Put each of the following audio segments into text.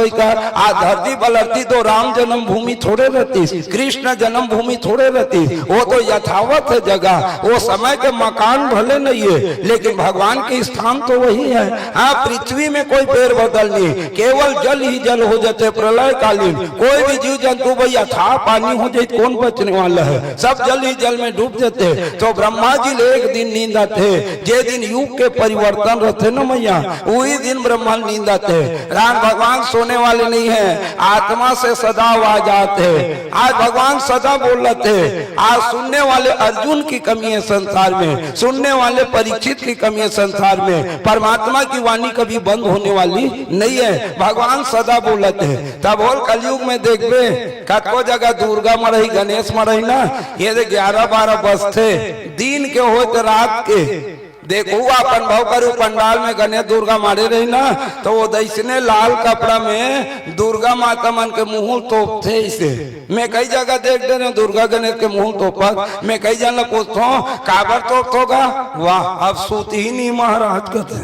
सोई का आ धरती बलरती तो राम जन्मभूमि थोड़े रहती, कृष्ण जन्मभूमि थोड़े रहती, वो तो यथावत है जगह, वो समय के मकान भले नहीं है लेकिन भगवान के स्थान तो वही है। हाँ, पृथ्वी में कोई पेड़ बदल नहीं, केवल जल ही जल हो जाते प्रलय कालीन, कोई भी जीव जंतु भैया था पानी हो जाए कौन बचने वाला है, सब जल ही जल में डूब जाते। तो ब्रह्मा जी एक दिन नींद आते, जे दिन युग के परिवर्तन रहते न मैया वही दिन ब्रह्मा नींद आते। राम भगवान सोने वाले नहीं है, आत्मा से सदा आवाज आते। आज भगवान सदा बोल रहे थे, आज सुनने वाले अर्जुन की कमी है संसार में, सुनने वाले परीक्षित की कमी है संसार में, परमात्मा की वाणी कभी बंद होने वाली नहीं है, भगवान सदा बोलते हैं। तब बोल कलयुग में देखबे कतो जगह दुर्गा मरही गणेश मरही ना, ये 11-12 बजते दिन के हो तो रात के देखो अपन भाव करू पंडाल में गणेश दुर्गा मारे रही ना, तो वो दैसने लाल कपड़ा में दुर्गा माता मन के मुंह तोपते इसे। मैं कई जगह देख दे रहे दुर्गा गणेश के मुंह तोपत, मैं कई जन पूछता हूँ काबर तोप होगा, वाह अब सूती ही नहीं महाराज कहते,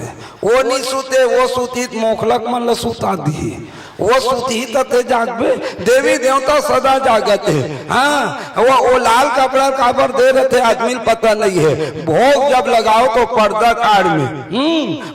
वो नहीं सूते, वो सूती मोखलक मन ल सूता दी, वो सूती तथे जागबे, देवी देवता सदा जागते। हाँ, वो लाल कपड़ा काबर दे रहे थे आदमी पता नहीं है। भोग जब लगाओ तो पर्दा काट में,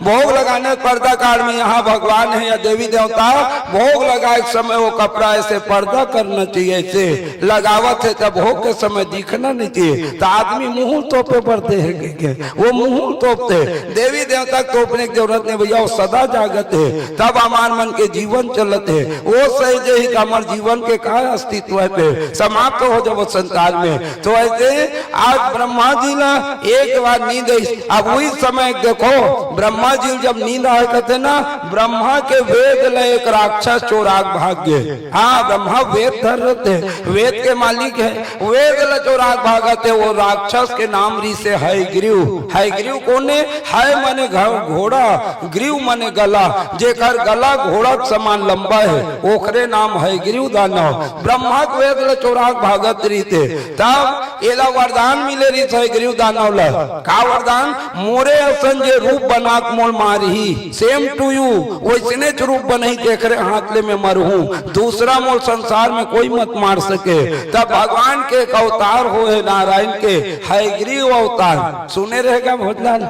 भोग लगाने पर्दा काट में, यहाँ भगवान है या देवी देवता, भोग लगाए समय वो कपड़ा ऐसे पर्दा करना चाहिए, ऐसे लगावत है तब भोग के समय दिखना नहीं चाहिए। तो आदमी मुंह तोपे पड़ते है, वो मुंह तोपते, देवी देवता तोपने की जरूरत नहीं भैया, वो सदा जागते है, तब हमार मन के जीवन चलते है। वो सही जे ही हमारे जीवन के का अस्तित्व है समाप्त हो जब संसार में। तो ऐसे आज ब्रह्मा जी ना एक बार नींद, अब वही समय देखो ब्रह्मा जी जब नींद आए कहते ना, ब्रह्मा के वेद ले एक राक्षस चोराग भाग गए। हाँ, ब्रह्मा वेद धर रहते, वेद के मालिक है, वेद ले चोराग भागते, वो राक्षस के नाम री से हयग्रीव। हयग्रीव कौन है? हय मने घोड़ा, ग्रीव मने गला, जेकर गला घोड़ा समान लंबा है, ओखरे नाम हयग्रीव दानव। ब्रह्मा के वेद ले चोराग भागत रीते, तब एला वरदान मिले रीत हयग्रीव दानव ला। का वरदान? मोरे असन जे रूप बना मोल मारही, सेम टू यू, वैसने रूप बनही देखरे हाथ ले में मरहूं, दूसरा मोल संसार में कोई मत मार सके। तब भगवान के एक अवतार हो है नारायण के, हयग्रीव अवतार। सुने रहेगा भोजलाल,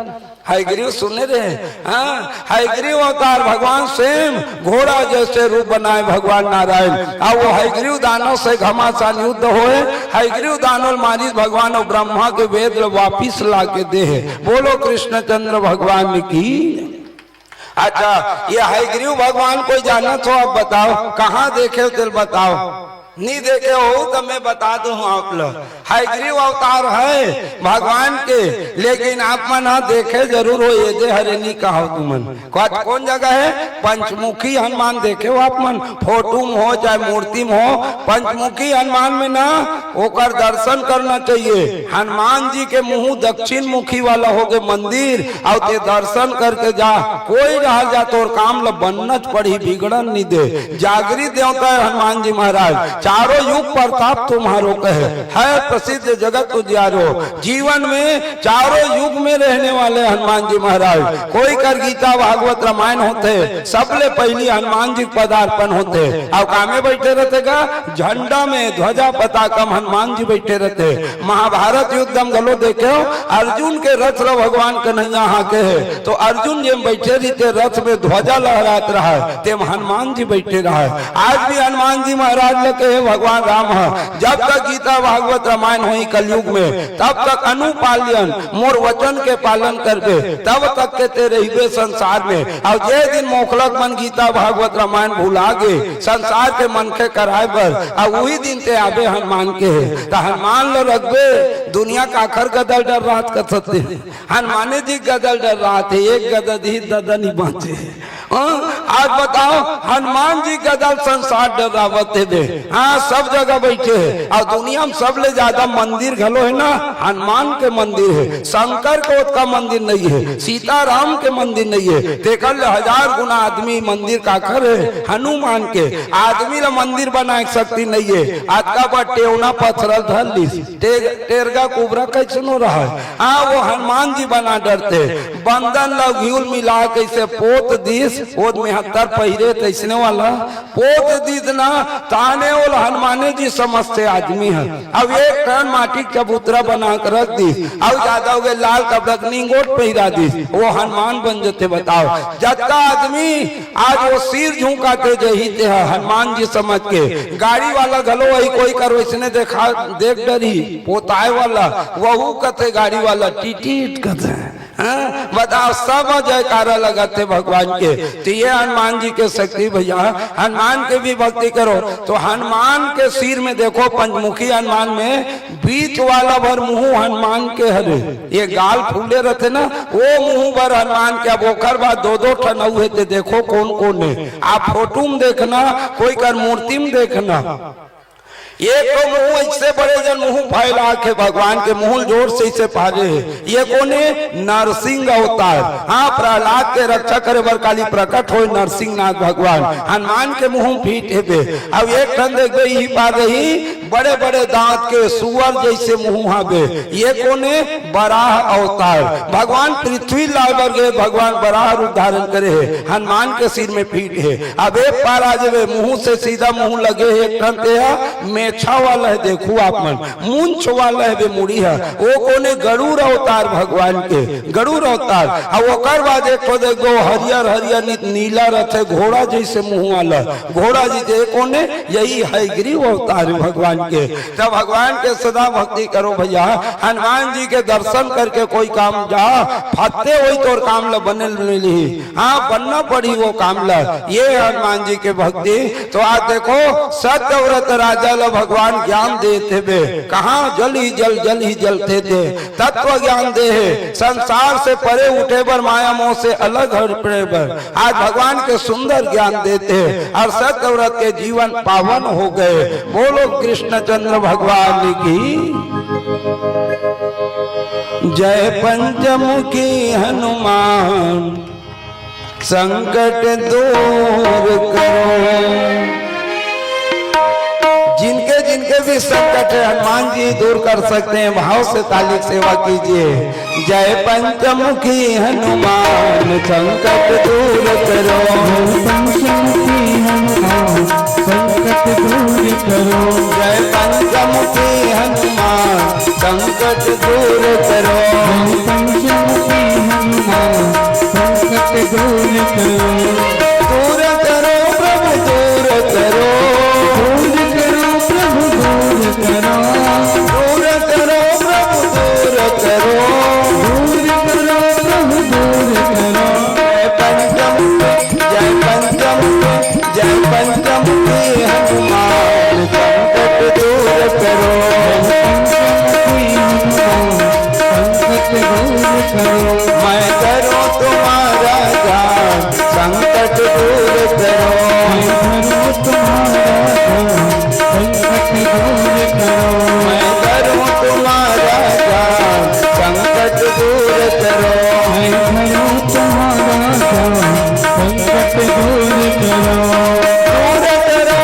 हयग्रीव सुने रहे? हाँ, हयग्रीव अवतार भगवान स्वयं घोड़ा जैसे रूप बनाए भगवान नारायण, और वो हयग्रीव दानव से घमासान युद्ध होए, हयग्रीव दानव मारी भगवान और ब्रह्मा के वेद वापिस ला के दे। बोलो कृष्णचंद्र भगवान की। अच्छा, ये हयग्रीव भगवान कोई जाना तो आप बताओ, कहाँ देखे तो बताओ, नहीं देखे हो तो मैं बता दूं आप लोग। हयग्रीव अवतार है भगवान के, लेकिन आप मन देखे जरूर हो, ये जे हरेनी कहा तुमन कौन जगह है? पंचमुखी हनुमान देखे हो आप मन, फोटो में हो चाहे मूर्ति में हो, पंचमुखी हनुमान में ना ओकर दर्शन करना चाहिए। हनुमान जी के मुंह दक्षिण मुखी वाला हो गए मंदिर, और ते दर्शन करके जा, कोई रह जा तो काम ल बनना पड़ी, बिगड़न नहीं दे। जागृत देवता है हनुमान जी महाराज, चारों युग प्रताप तुम्हारो कहे, है प्रसिद्ध जगत उजियारो। जीवन में चारों युग में रहने वाले हनुमान जी महाराज, कोई कर गीता भागवत रामायण होते, सबले पहली हनुमान जी पदार्पण होते। और कामे बैठे रहते का झंडा में ध्वजा पताका हनुमान जी बैठे रहते। महाभारत युद्ध में गलो देखे हो, अर्जुन के रथ लो भगवान कन्हैया हाँ के है, तो अर्जुन जेम बैठे रहते रथ में ध्वजा लहरात रहा है, तेम हनुमान जी बैठे रहा है। आज भी हनुमान जी महाराज लगे भगवान राम है। जब तक गीता भागवत रामायण हुई कलयुग में, तब तक अनुपालन मोर वचन के पालन करबे, तब तक के ते रहिबे संसार में। और जे दिन मोखलक मन गीता भागवत रामायण भुला गे संसार के मन के कराए बर, और वही दिन ते आबे हनुमान के है। तो हनुमान लो रखबे, दुनिया का आखर गदल डर रात कर सकते हैं, हनुमाने जी गदल डर रात है, एक गदल ही ददन ही बांचे। आज बताओ हनुमान जी गदल संसार डरावते दे। हाँ सब जगह बैठे है। और दुनिया में सबले ज्यादा मंदिर घलो है ना हनुमान के मंदिर है, शंकर को का मंदिर नहीं है, सीताराम के मंदिर नहीं है। देखल 1000 गुना आदमी मंदिर काखर है हनुमान के। आदमी ला मंदिर बनाए शक्ति नहीं है। आज का पर टेवना पत्थर धर ली टेरगा कुबरा कैसे नो रहा है। हाँ वो हनुमान जी बना डरते बंधन लव घिउल मिला कैसे पोत दिस वो 73 पहिरे तैसने वाला पोत दिस ना ताने वो हनुमाने जी समझते आदमी है। अब एक टन माटी चबूतरा बना कर रख दी अब ज्यादा हो गए लाल कपड़ा निंगोट पहिरा दी वो हनुमान बन जाते। बताओ जत्ता आदमी आज वो सिर झुकाते जही ते हनुमान जी समझ के। गाड़ी वाला घलो वही कोई कर वैसने देखा देख डरी पोताए वाला वहू कथे गाड़ी वाला टीटीट कथे। बताओ सब जयकारा लगाते भगवान के। तो ये हनुमान जी के शक्ति भैया हनुमान के भी भक्ति करो तो हनुमान के सिर में देखो पंचमुखी हनुमान में बीच वाला भर मुंह हनुमान के हरे ये गाल फूले रहते ना वो मुंह भर हनुमान के। अब ओकर बाद 2-2 ठन हुए थे देखो कौन कौन है। आप फोटो में देखना कोई कर मूर्ति में देखना ये तो मुंह ऐसे बड़े जन मुंह फैला के भगवान के मुंह जोर से इसे पारे है। ये कोने नरसिंह अवतार। हाँ प्रहलाद के रक्षा करे बर काली प्रकट हो नरसिंह नाथ भगवान हनुमान के मुंह फीट है। अब एक ठन देख ही पा रही बड़े बड़े दांत के सुअर जैसे मुंह हावे ये कोने बराह अवतार। भगवान पृथ्वी लाल बर गए भगवान बराह रूप धारण करे है हनुमान के सिर में फीट है। अब एक पार आ जावे मुंह से सीधा मुंह लगे है एक ठन मेछा वाला है देखो आप मन मूंछ वाला है वे मुड़ी है वो कोने गरुड़ अवतार भगवान के गरुड़ अवतार। अब ओकर बाद एक तो देखो हरियर हरियर नीला रथ है घोड़ा जैसे मुंह वाला घोड़ा जी के कोने यही है ग्रीव अवतार भगवान के। तब भगवान के सदा भक्ति करो भैया। हनुमान जी के दर्शन करके कोई काम जा फते वही तो काम ला बने मिली। हाँ बनना पड़ी वो काम ला ये हनुमान जी के भक्ति। तो आज देखो सत्यव्रत राजा ला भगवान ज्ञान देते थे कहाँ जल ही जलते थे तत्व ज्ञान दे है संसार से परे उठे पर माया मोह से अलग हटे पर आज भगवान के सुंदर ज्ञान देते हैं और सत्यव्रत के जीवन पावन हो गए। बोलो कृष्णचंद्र भगवान की जय। पंचमुखी हनुमान संकट दूर करो। जिनके जिनके भी संकट है हनुमान जी दूर कर सकते हैं। भाव से ताली सेवा कीजिए। जय पंचमुखी हनुमान संकट दूर करो। पंचमुखी हनुमान संकट दूर करो। जय पंचमुखी हनुमान संकट दूर करो। पंचमुखी हनुमान संकट दूर करो। दूर करो प्रभु दूर करो। दूर करो प्रभु दूर करो। दूर करो प्रभु दूर करो। जय पंचमुखी जय पंचमुखी हनुमान संकट दूर करो। संकट दूर करो। मैं करूं तुम्हारा जान संकट दूर करो। मैं करूं तुम्हारा संकट दूर करो। मैं करूं तुम्हारा जान संकट दूर करो। मैं करूं तुम्हारा जान संकट दूर करो। दूर करो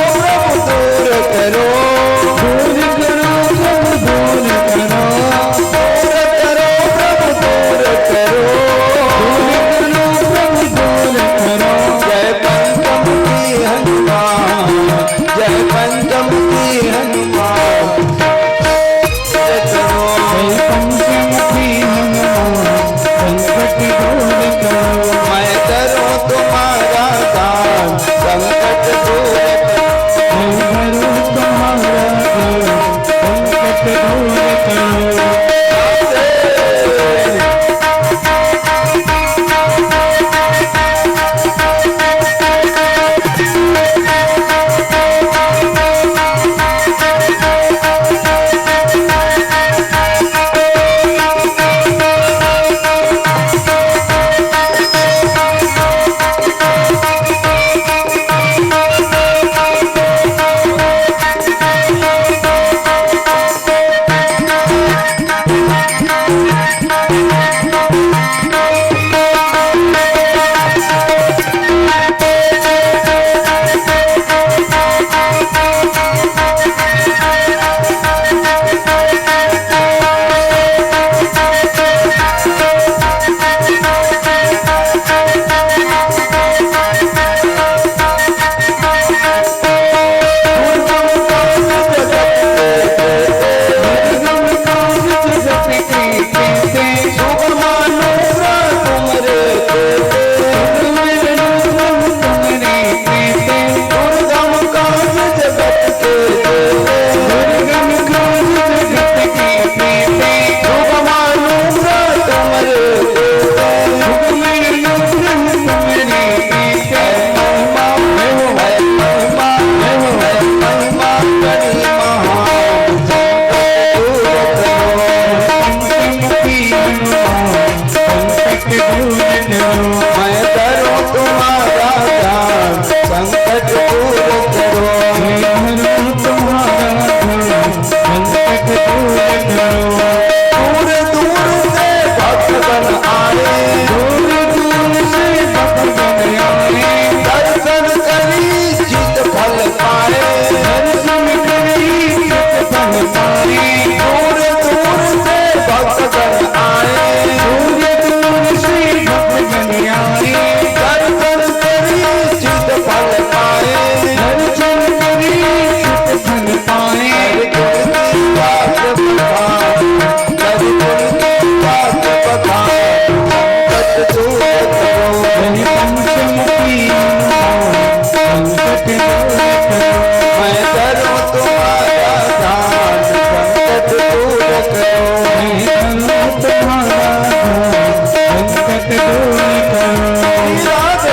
मैं करूं तुम्हारा ध्यान, संकट दूर करो। राधे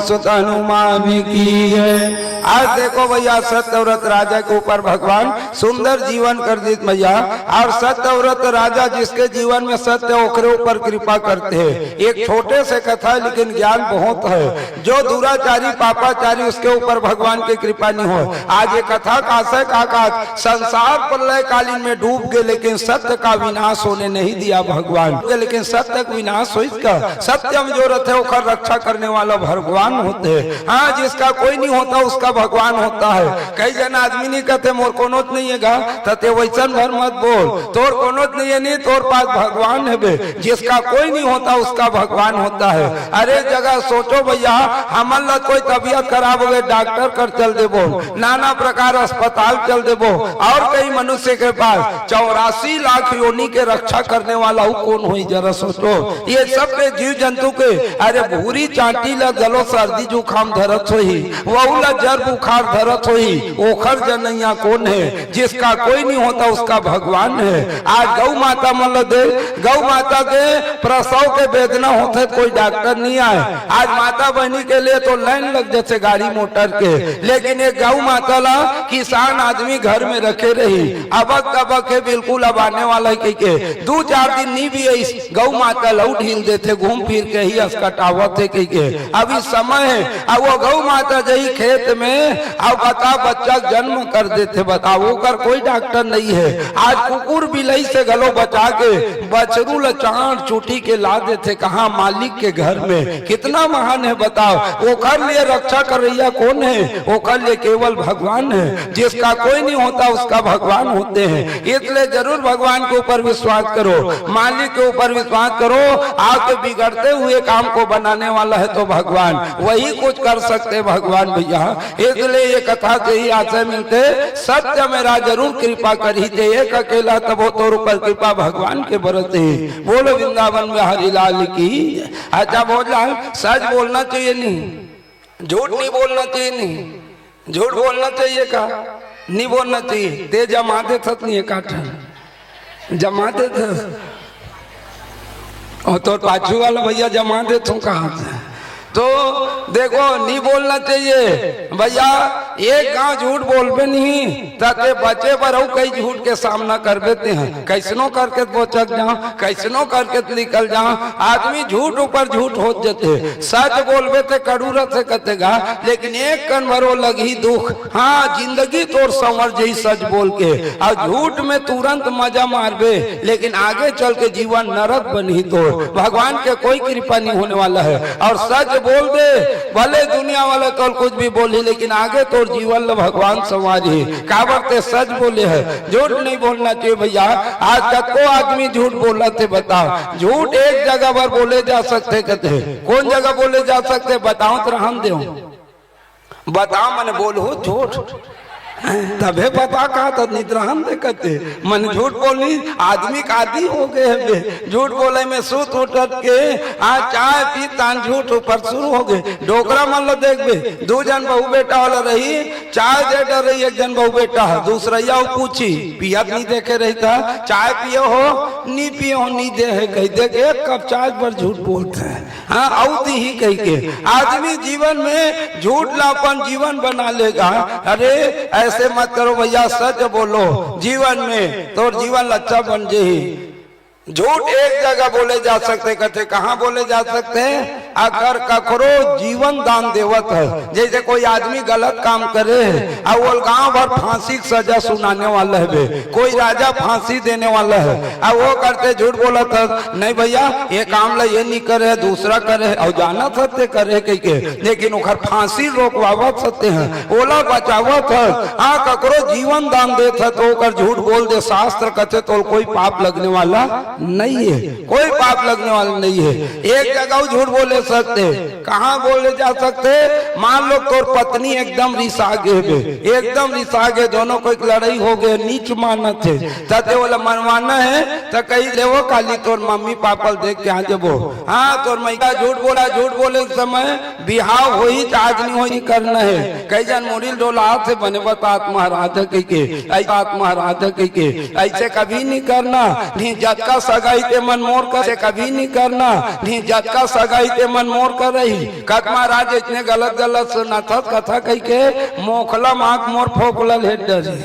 सुत हनुमान की है। आज देखो भैया सत्यव्रत राजा के ऊपर भगवान सुंदर जीवन कर दी भैया। और सत्यव्रत राजा जिसके जीवन में सत्य ओकरे ऊपर कृपा करते हैं। एक छोटे से कथा लेकिन ज्ञान बहुत है। जो दुराचारी पापाचारी उसके ऊपर भगवान की कृपा नहीं हो। आज ये कथा का संसार प्रलय कालीन में डूब गए लेकिन सत्य का विनाश होने नहीं दिया भगवान। लेकिन सत्य का विनाश हो इसका सत्यम जो रथ है उसका रक्षा करने वाला भगवान होते हैं। हाँ, जिसका कोई नहीं होता उसका भगवान होता है। कई जन आदमी नहीं कहते मोर कोनोत नहीं है गा तते वैसन भर मत बोल, तोर कोनोत नहीं है नहीं तोर पास भगवान है बे। जिसका कोई नहीं होता उसका भगवान होता है। अरे जगह सोचो भैया, हमल कोई तबीयत खराब हो गई डॉक्टर कर चल देबो, नाना प्रकार अस्पताल चल देबो। और कई मनुष्य के पास 84 लाख योनि के रक्षा करने वाला वो कौन हुई जरा सोचो। ये सब के जीव जंतु के अरे भूरी चाटी ला गलो सर्दी जुखाम धरत होई, वहू ला जर बुखार धरत होई, ओखर जनैया कौन है? जिसका कोई नहीं होता उसका भगवान है। आज गौ माता मन दे, गौ माता के प्रसव के वेदना होते कोई डॉक्टर नहीं आए। आज माता बहनी के लिए तो लाइन लग जाते गाड़ी मोटर के, लेकिन एक गौ माता ला किसान आदमी घर में रखे रही। अबक तबक है बिल्कुल अब आने वाला है के 2-4 दिन नहीं भी है गौ माता लऊ ढील देते घूम फिर के ही अस्कटावत है के। अभी समय है अब वो गौ माता जही खेत में अब बता बच्चा जन्म कर देते। बताओ कर कोई डॉक्टर नहीं है। आज कुकुर बिलई से गलो बचा के बछरू ल चांद चूटी के ला देते कहा मालिक के घर में। कितना महान है बताओ। ओकर लिए रक्षा कर रही कौन है? ओकर लिए केवल भगवान है। जिसका कोई नहीं होता उसका भगवान होते हैं। इसलिए जरूर भगवान के ऊपर विश्वास करो, मालिक के ऊपर विश्वास करो। आपके बिगड़ते हुए काम को बनाने वाला है तो भगवान, वही कुछ कर सकते भगवान भैया। इसलिए ये कथा से ही आशय मिलते, सत्य मेरा जरूर कृपा करी थे, एक अकेला तब हो तोर ऊपर कृपा भगवान के बरते। बोलो वृंदावन में हरिलाल की। अच्छा बोला सच बोलना चाहिए नहीं, झूठ नहीं बोलना चाहिए, नहीं झूठ बोलना चाहिए का नहीं बोलना चाहिए। ते जमाते थत नहीं काठा जमाते थे और तो पाछू वाला भैया जमाते तुम कहा थे। तो देखो नहीं बोलना चाहिए भैया, एक गांव झूठ बोलबे नहीं ताकि बचे पर कई झूठ के सामना कर देते हैं। कैसनो करके पहुंच जाओ, कैसनो करके निकल जाओ, आदमी झूठ ऊपर झूठ हो जाते। सच बोलबे तो कड़ूरत से कतेगा, लेकिन एक कन भरो लगी दुख। हाँ जिंदगी तोर संवर जही सच बोल के, और झूठ में तुरंत मजा मारबे लेकिन आगे चल के जीवन नरक बनी। तो भगवान के कोई कृपा नहीं होने वाला है। और सच बोल दे भले दुनिया वाले तो कुछ भी बोली, लेकिन आगे तो जीवन लो भगवान संवारी। काबरते सच बोले है, झूठ नहीं बोलना चाहिए भैया। आज तक को आदमी झूठ बोला थे बताओ। झूठ एक जगह पर बोले जा सकते, कहते कौन जगह बोले जा सकते बताओ तो हम दे बताओ मैंने बोलो झूठ तबे पता कहा था निद्रान दे कहते मन झूठ बोली आदमी का आदि हो गए। झूठ बोले में सूत उठ के आज चाय पी तान झूठ ऊपर शुरू हो गए। डोकरा मान लो देख बे, दो जन बहू बेटा वाला रही, चाय दे डर रही, एक जन बहू बेटा है, दूसरा पूछी पियत नहीं देखे रही था, चाय पियो हो नहीं पियो हो नहीं दे है कही दे एक कप चाय पर झूठ बोलते हैं। हाँ औती ही कही के आदमी जीवन में झूठ लापन जीवन बना लेगा। अरे ऐसे मत करो भैया, सच बोलो जीवन में तो जीवन अच्छा बन जाए। झूठ एक जगह बोले जा सकते, कहते कहाँ बोले जा सकते हैं? अगर ककरो जीवन दान देवत है, जैसे कोई आदमी गलत काम करे और वो गांव भर फांसी की सजा सुनाने वाला है, कोई राजा फांसी देने वाला है और वो करते झूठ बोला था नहीं भैया ये काम ला ये नहीं करे दूसरा करे और जाना सत्य करे के, लेकिन उखर फांसी रोकवावत सकते हैं, ओला बचावत है। हाँ ककरो जीवन दान देता तो झूठ बोल दे, शास्त्र कहते तो कोई पाप लगने वाला नहीं है, कोई पाप लगने वाला नहीं है। एक जगह झूठ बोले सकते, कहाँ बोले जा सकते? मान लो तोर पत्नी एकदम रिसा गए, एकदम रिसा गए, दोनों को एक लड़ाई हो गए, नीच माना थे तते बोला मनवाना है तो कही देवो काली तोर मम्मी पापा देख के आ जबो। हाँ तोर मैया झूठ बोला, झूठ बोले समय बिहाव हो ही आज नहीं हो करना है। कई जन मुड़िल डोला से बने बता आत्महराध के आत्महराध के ऐसे कभी नहीं करना। नहीं जत का सगाई ते मन मोर कर कभी नहीं करना, नहीं जत का सगाई ते मन मोर कर रही। कत महाराज इतने गलत गलत सुना था कथा कही के मोखला माक मोर फोकला हेड डरी।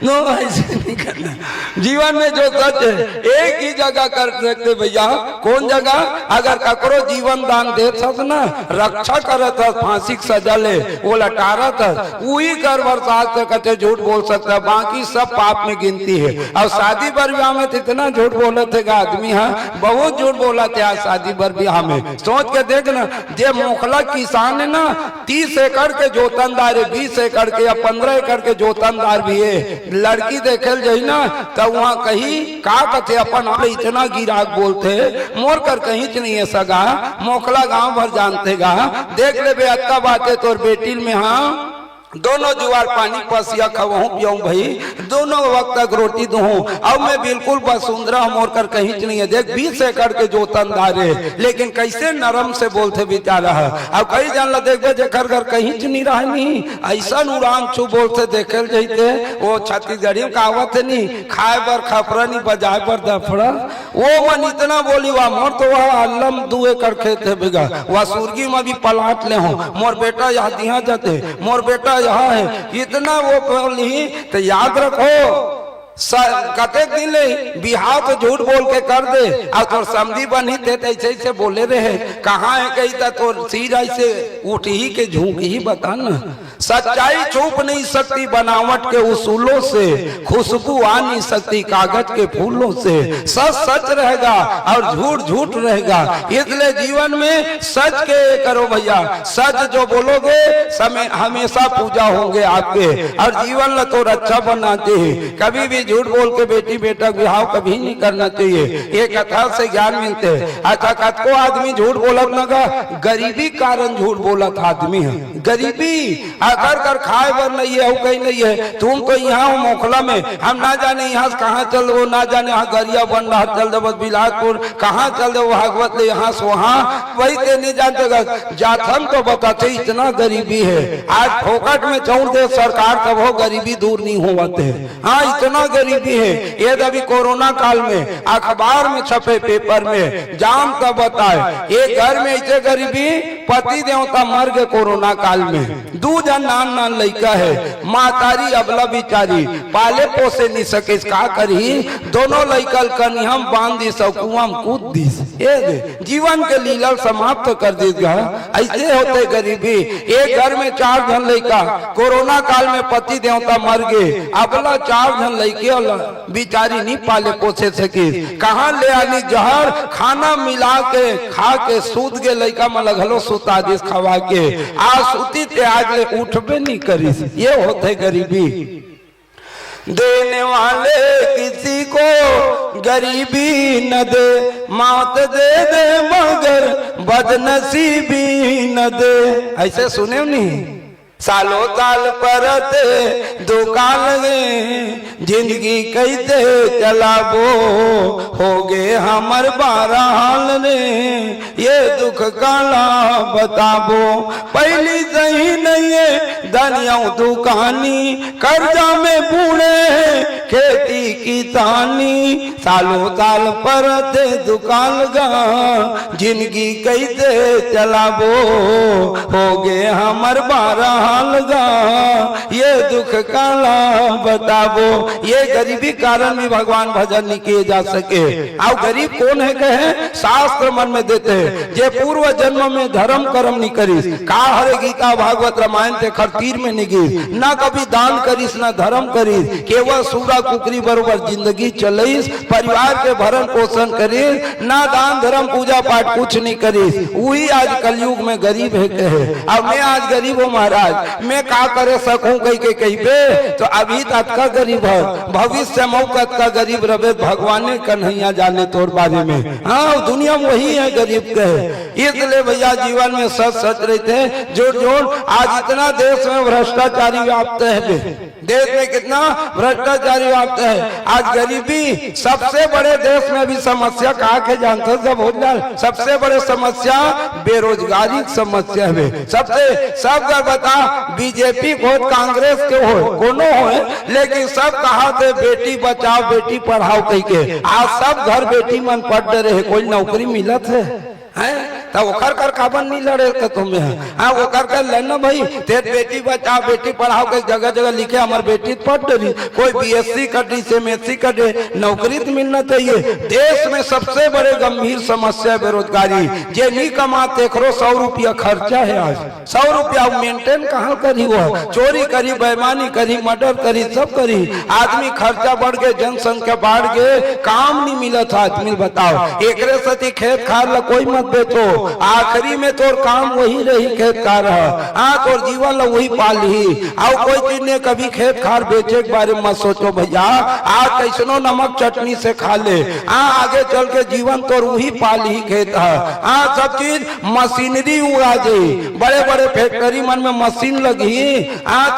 नो ऐसे नहीं करना। जीवन में जो सच है एक ही जगह कर सकते भैया, कौन जगह? अगर ककरो जीवन दान दे ना, रक्षा करे था, फांसी की सजा ले वो लटारा था, वही कर बरसात से कहते झूठ बोल सकता, बाकी सब पाप में गिनती है। और शादी पर ब्याह में इतना झूठ बोले थे आदमी, हाँ बहुत झूठ बोला थे आज शादी पर ब्याह में। सोच के देख ना, जे मोखला किसान है ना 30 एकड़ के जोतनदार है, 20 एकड़ के या 15 एकड़ के जोतनदार भी है। लड़की देखे जाई ना तो वहाँ कहीं का कथे अपन इतना गिराक बोलते मोर कर कहीं नहीं है सगा, मोखला गांव भर जानते गा। देख ले बे अक्का बातें तोर बेटी में, हाँ दोनों जुआर पानी पसिया खवाऊं पियाऊं भाई, दोनों वक्त तक रोटी दूं। अब मैं बिल्कुल वसुंधरा मोर कर कहीं नहीं है। देख 20 एकड़ के जोतनदार है, लेकिन कैसे नरम से बोलते बेचारा है। अब कई जान ला देख जेकर घर कहीं नहीं रहा, नहीं ऐसा उड़ान छू बोलते देखे जाते। वो छत्तीसगढ़ी कहावत है नहीं, खाए बर खपरा नहीं बजाए बर दफड़ा। वो मन इतना बोली वह मोर तो वह अल्लम 2 एकड़ खेत है बिगा, वह सुर्गी में भी पलाट ले हो, मोर बेटा यहाँ दिया जाते, मोर बेटा यहाँ है, इतना वो बोली। तो याद रखो कते दिन ले बिहाव तो झूठ बोल के कर दे और तो समझी बनी थे ऐसे ऐसे बोले रहे। कहाँ है कही था तो सिर ऐसे उठ ही के झूठ ही बताना। सच्चाई छुप नहीं सकती बनावट के उसूलों से, खुशबू आ नहीं सकती कागज के फूलों से। सच सच रहेगा और झूठ झूठ रहेगा, इसलिए जीवन में सच के करो भैया। सच जो बोलोगे समय हमेशा पूजा होंगे आपके और जीवन तो अच्छा बनाते हैं। कभी भी झूठ बोल के बेटी बेटा विवाह कभी नहीं करना चाहिए। ये कथा से ज्ञान मिलते हैं। अच्छा कत को आदमी झूठ बोलत लगा, गरीबी कारण झूठ बोलत आदमी है, गरीबी। अकर कर खाए बर नहीं है, कहीं नहीं है। तुम तो यहाँ हो मोखला में, हम ना जाने यहाँ से कहाँ चल दो, ना जाने यहाँ गरिया बन रहा चल दो बिलासपुर, कहाँ चल दो भागवत ले यहाँ से वहाँ, वही ते नहीं जानते। जाथन तो बताते इतना गरीबी है, आज फोकट में चौड़ दे सरकार तब हो गरीबी दूर नहीं होते। हाँ इतना गरीबी है। ये अभी कोरोना काल में अखबार में छपे पेपर में जाम तब बताए, एक घर में ऐसे गरीबी पति देवता मर गए कोरोना काल में, 2 जन नान लड़का है, मातारी अबला बिचारी पाले पोसे नहीं सके, का करी दोनों लड़कल कनी हम बांध दी कुआं कूद दी, जीवन के लीला समाप्त कर देगा। ऐसे होते गरीबी। एक घर में 4 जन लड़का, कोरोना काल में पति देवता मर गए, अबला 4 जन लड़के बिचारी नहीं पाले पोसे सके, कहाँ ले आनी जहर खाना मिला के खा के सूत के लड़का में लगलो सुता दिस खवा के, आज सुती थे आज ले उठबे नहीं करी। ये होते गरीबी। देने वाले किसी को गरीबी न दे, मौत दे दे मगर बदनसीबी न दे। ऐसे सुने नहीं, सालों साल परते दुकान लगे, जिंदगी कैसे चलाबो, हो गए हमर 12 हाल ने, ये दुख काला बताबो। पहली सही नहीं है दनिया दुकानी, कर्जा में बूढ़े खेती किसानी, सालों साल परते दुकान लगा, जिंदगी कैसे चलाबो, हो गए हमर 12 लगा, ये दुख काला बताबो। ये गरीबी कारण भी भगवान भजन नहीं किए जा सके। अब गरीब कौन है कहे, शास्त्र मन में देते हैं, जे पूर्व जन्म में धर्म कर्म नहीं करीस, का हरे गीता भागवत रामायण ते खरतीर में नहीं गिस, ना कभी दान करीस ना धर्म करीस, केवल सूरा कुकरी बरोबर जिंदगी चलीस, परिवार के भरण पोषण करीस, ना दान धर्म पूजा पाठ कुछ नहीं करीस। वही आज कलयुग में गरीब है कहे। अब मैं आज गरीब हूँ महाराज, मैं का करे सकूं कहीं के कहीं पे, तो अभी तक का गरीब है, भविष्य मौकत का गरीब रहे, भगवान ने कन्हैया जाने तोर बारे में। हाँ दुनिया में वही है गरीब कहे। इसलिए भैया जीवन में सच सच रहते जोड़ जोड़। आज इतना देश में भ्रष्टाचारी व्याप्त है, देश में कितना भ्रष्टाचारी व्याप्त है। आज गरीबी सबसे बड़े देश में भी समस्या कहा के जानते सब हो जाए, सबसे बड़े समस्या बेरोजगारी समस्या है। सबसे सब बता बीजेपी हो कांग्रेस के हो कोनो हो, लेकिन सब कहा थे बेटी बचाओ बेटी पढ़ाओ कह के, आज सब घर बेटी मन पढ़ रहे, कोई नौकरी मिलत है तब ओकर कर काबन नहीं लड़े तो तुम्हें। हाँ वो कर लेना भाई, तेरे बेटी बचाओ बेटी पढ़ाओ के जगह जगह लिखे हमार बेटी पढ़ रही, कोई बीएससी कर रही एमएससी कर रही, नौकरी तो मिलना चाहिए। देश में सबसे बड़े गंभीर समस्या बेरोजगारी, जे नहीं कमाते 100 रुपया खर्चा है। आज 100 रुपया मेंटेन कहाँ करी, वो चोरी करी, बेईमानी करी, मर्डर करी, सब करी। आदमी खर्चा बढ़ गए, जनसंख्या बढ़ गए, काम नहीं मिला था आदमी बताओ। एक सती खेत खार ला कोई मत बेचो, आखिरी में तोर काम वही रही खेत खार। हाँ तोर जीवन ला वही पाली। और कोई चीज ने कभी खेत खार बेचे के बारे में मत सोचो भैया, आज कैसनो नमक चटनी से खा ले, आगे चल के जीवन तोर वही पाली खेत है। हाँ सब चीज मशीनरी उड़ा जाये, बड़े बड़े फैक्ट्री मन में मशीन लगी,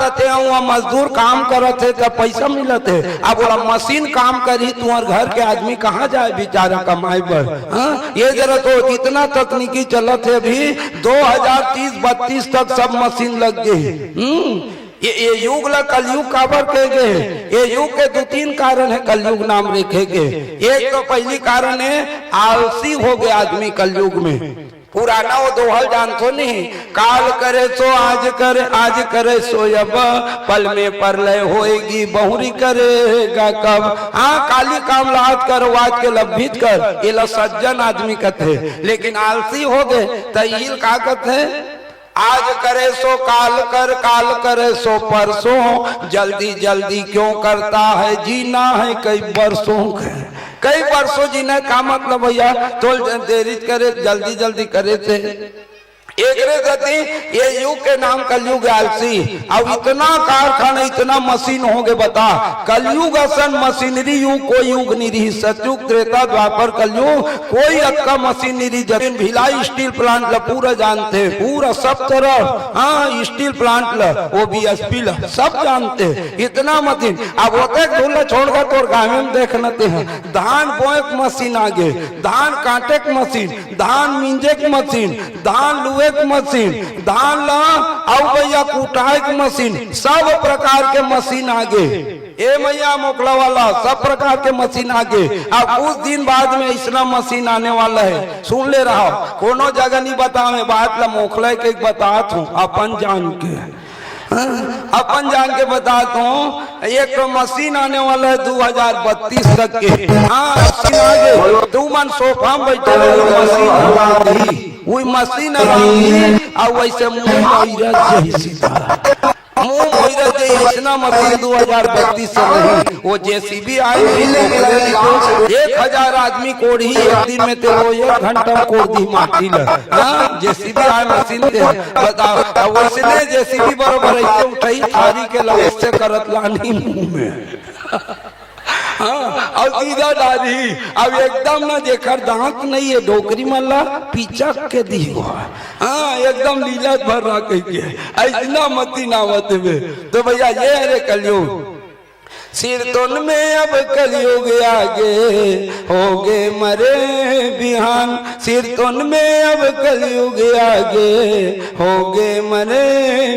तते मजदूर काम करत है तो पैसा मिलत है। अब बोला मशीन काम करी, तुम्हारे घर के आदमी कहाँ जाए बेचारा कमाए पर। ये जरा तो इतना तकनीकी चलत है, अभी 2030-32 तक सब मशीन लग गई। ये युग ला कलयुग काबर कहे गए, ये युग के 2-3 कारण है कलयुग नाम रखे गए। एक तो पहली कारण है आलसी हो गया आदमी कलयुग में। पुराना वो दोहल जानतो नहीं, काल करे सो आज करे, आज करे सो अब, पल में परलय होएगी बहुरी करेगा कब। हाँ काली काम लाद कर वाज के लभित कर, ये ला सज्जन आदमी कहते, लेकिन आलसी हो गए तईल का कहते, आज करे सो काल कर, काल करे सो परसों, जल्दी जल्दी क्यों करता है, जीना है कई बरसों कई बरसों जीना का मतलब भैया, तो देरी करे जल्दी जल्दी करे थे। एक ये युग के नाम कलयुग आलसी। अब इतना कारखाना इतना मशीन हो गए बता, कलयुग असन मशीनरी युग कोई युग नहीं रही। सतयुग त्रेता द्वापर कलयुग कोई अक्का मशीन नहीं रही। जमीन भिलाई स्टील प्लांट ला पूरा जानते, पूरा सब तरफ, हाँ स्टील प्लांट ला वो BSP ला सब जानते, इतना मशीन। अब होते धूल छोड़कर तो गाँव में देखना हैं, धान बोए मशीन आगे, धान काटे मशीन, धान मिंजे मशीन, धान लुए मशीन, धान ला और भैया कुटाए की मशीन, सब प्रकार के मशीन आगे। ए मैया मोकला वाला सब प्रकार के मशीन आगे। अब कुछ दिन बाद में इतना मशीन आने वाला है, सुन ले रहा कोनो जगह नहीं बता, मैं बात ला मोकला के बतात हूँ अपन जान के, अपन जान के बताता हूँ। एक तो मशीन आने वाला है 2032 तक के, हाँ मशीन आगे तू मन सोफा में बैठे वही मशीन और वैसे मुंह इतना मशीन 2032 से नहीं, वो JCB आई 1000 आदमी कोड़ी एक दिन में ते वो 1 घंटा कोड़ दी माटी ला। हाँ JCB आई मशीन ते बताओ, वैसे JCB बरोबर ऐसे उठाई थारी के लगे से करत लानी मुंह में, हाँ और सीधा डाली। अब एकदम ना जेकर दांत नहीं है डोकरी मल्ला पिचक के दी हुआ, हाँ एकदम लीला भर रहा कह ऐसा मती नावत में। तो भैया ये अरे कलयुग सिर तुन में अब कलयुग आगे होगे मरे बिहान, सिर तुन में अब कलयुग आगे होगे मरे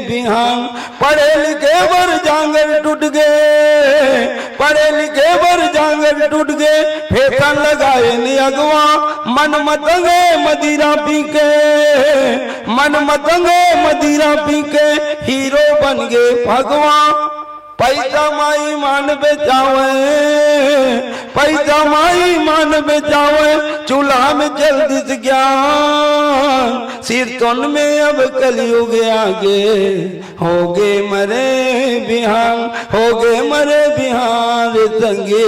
बिहान। पढ़े लिखे बर जांगर टूट गए, पढ़े लिखे बर जांगर टूट गए, फेंकन लगाए नी अगवा मन मतंगे मदिरा पी के, मन मतंगे मदिरा पी के हीरो बन गए भगवान। पैसा माई मान बेचावे, पैसा माई मान बेचावे, चूल्हा में जल्दी से ज्ञान। सिर तुन में अब कलयुग आगे होगे मरे बिहान, होगे मरे बिहान संगे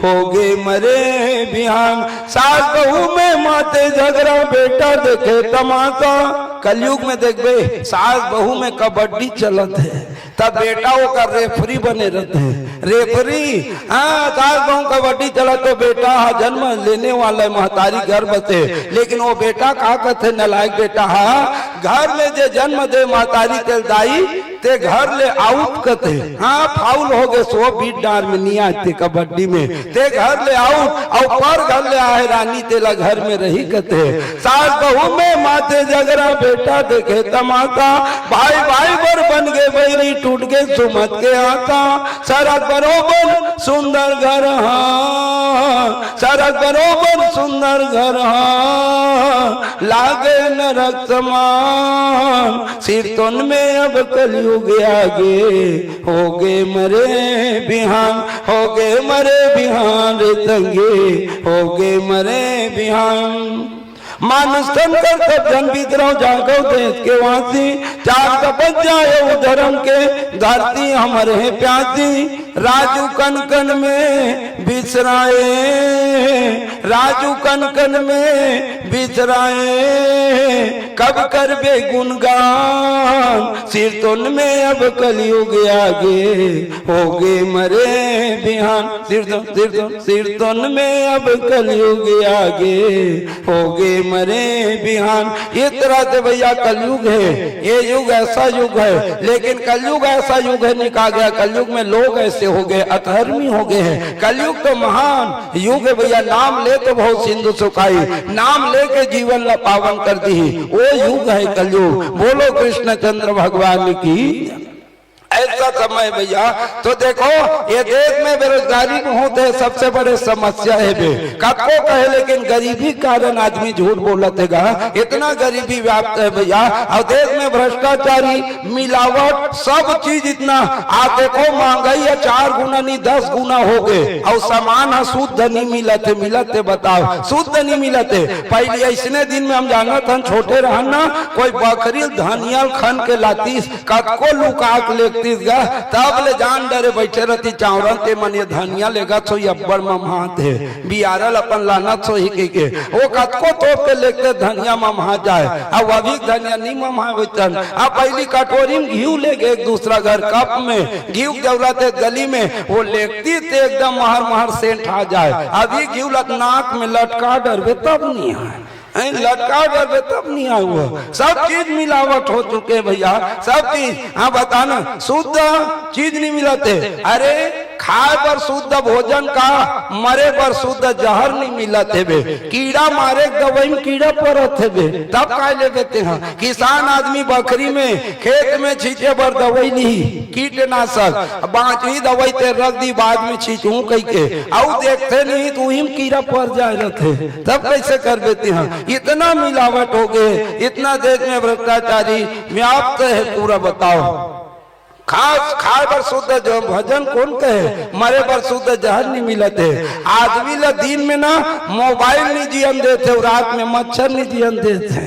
होगे मरे बिहान। सास बहू में माते झगड़ा बेटा देखे तमाशा, कलयुग में देखबे सास बहू में कबड्डी चलत है, तब बेटा वो का रेफरी बने रहते हैं, रेफरी। हाँ सास बहू कबड्डी चला तो बेटा जन्म लेने वाला है महतारी गर्भ से, लेकिन वो बेटा का कहते नलायक बेटा हाँ घर में जे जन्म दे महतारी तेल दाई ते घर ले आउट कहते, हाँ फाउल हो गए 100 बीट डार में नहीं आते कबड्डी में, ते घर ले आउट और पर घर ले आए रानी तेला घर में रही कहते। सास बहू में माथे झगड़ा बेटा देखे तमाशा, भाई भाई बर बन गए बैरी टूट गए सुमत के आता। सड़क बरोबर सुंदर घर हाँ, सड़क बरोबर सुंदर घर हाँ, लागे नरक समान। सिर तुन में अब कलयुग आगे होगे मरे बिहान, होगे मरे बिहान रे तंगे होगे मरे बिहान। मानुष कर सब जन बीतरो जागो देश के वासी, चार तपस जाए धर्म के धरती हमर है प्यासी। राजू कन कन में बिसराए, राजू कन कन में बिसराए, कब कर बे गुणगान। सिर तुन में अब कलयुग आगे होगे मरे बिहान, सिर तुन में अब कलयुग आगे होगे मरे बिहान। ये तरह से भैया कलयुग है, ये युग ऐसा युग है, लेकिन कलयुग ऐसा युग है निकाल गया, कलयुग में लोग ऐसे हो गए अधर्मी हो गए हैं। कलयुग तो महान युग है भैया, नाम ले तो बहुत सिंधु सुखाई, नाम लेके जीवन ला पावन कर दी, वो युग है कलयुग। बोलो कृष्ण चंद्र भगवान की। ऐसा समय भैया तो देखो ये देश में बेरोजगारी होते है सबसे बड़े समस्या है बे कबको कहे, लेकिन गरीबी कारण आदमी झूठ बोलतेगा, इतना गरीबी व्याप्त है भैया। और देश में भ्रष्टाचारी मिलावट सब चीज इतना आप देखो, महंगाई 4 गुना नहीं 10 गुना हो गए, और सामान शुद्ध नहीं मिलते, मिलते बताओ शुद्ध नहीं मिलते। पहले ऐसने दिन में हम जाना था छोटे रहना, कोई बकरी धनिया खन के लाती कबको लुका लेती देतीस गा तब ले जान डरे बैठे रहती चावरन ते मन ये धनिया लेगा तो ये अब्बड़ ममहात है बियारल अपन लाना सो ही के वो कतको तोप के लेके धनिया ममहा जाए अब अभी धनिया नहीं ममहा बेचन अब पहली कटोरी में घी ले गए एक दूसरा घर कप में घी जरूरत है गली में वो लेती थे एकदम महर महर सेंट आ जाए अभी घी नाक में लटका डरबे तब नहीं आए लटका डरबे तब नहीं आए हुआ सब चीज मिलावट हो चुके भैया सब चीज। हाँ बताना शुद्ध चीज नहीं मिलते अरे खाए पर शुद्ध भोजन का मरे पर शुद्ध जहर नहीं मिलते बे कीड़ा मारे दवाई में कीड़ा परत है बे तब का ले देते हैं किसान आदमी बकरी में खेत में छींचे पर दवाई नहीं कीटनाशक बाकी दवाई ते रख दी बाद में छींचू कह के आओ देखते नहीं तो ही कीड़ा पर जाए रहते तब कैसे कर देते हैं। इतना मिलावट हो गए इतना देश में भ्रष्टाचारी व्याप्त है पूरा बताओ खास खाए पर शुद्ध जो भजन कौन कहे मरे पर शुद्ध जहर नहीं मिलते आदमी ला दिन में ना मोबाइल नहीं जीवन देते और रात में मच्छर नहीं जीवन देते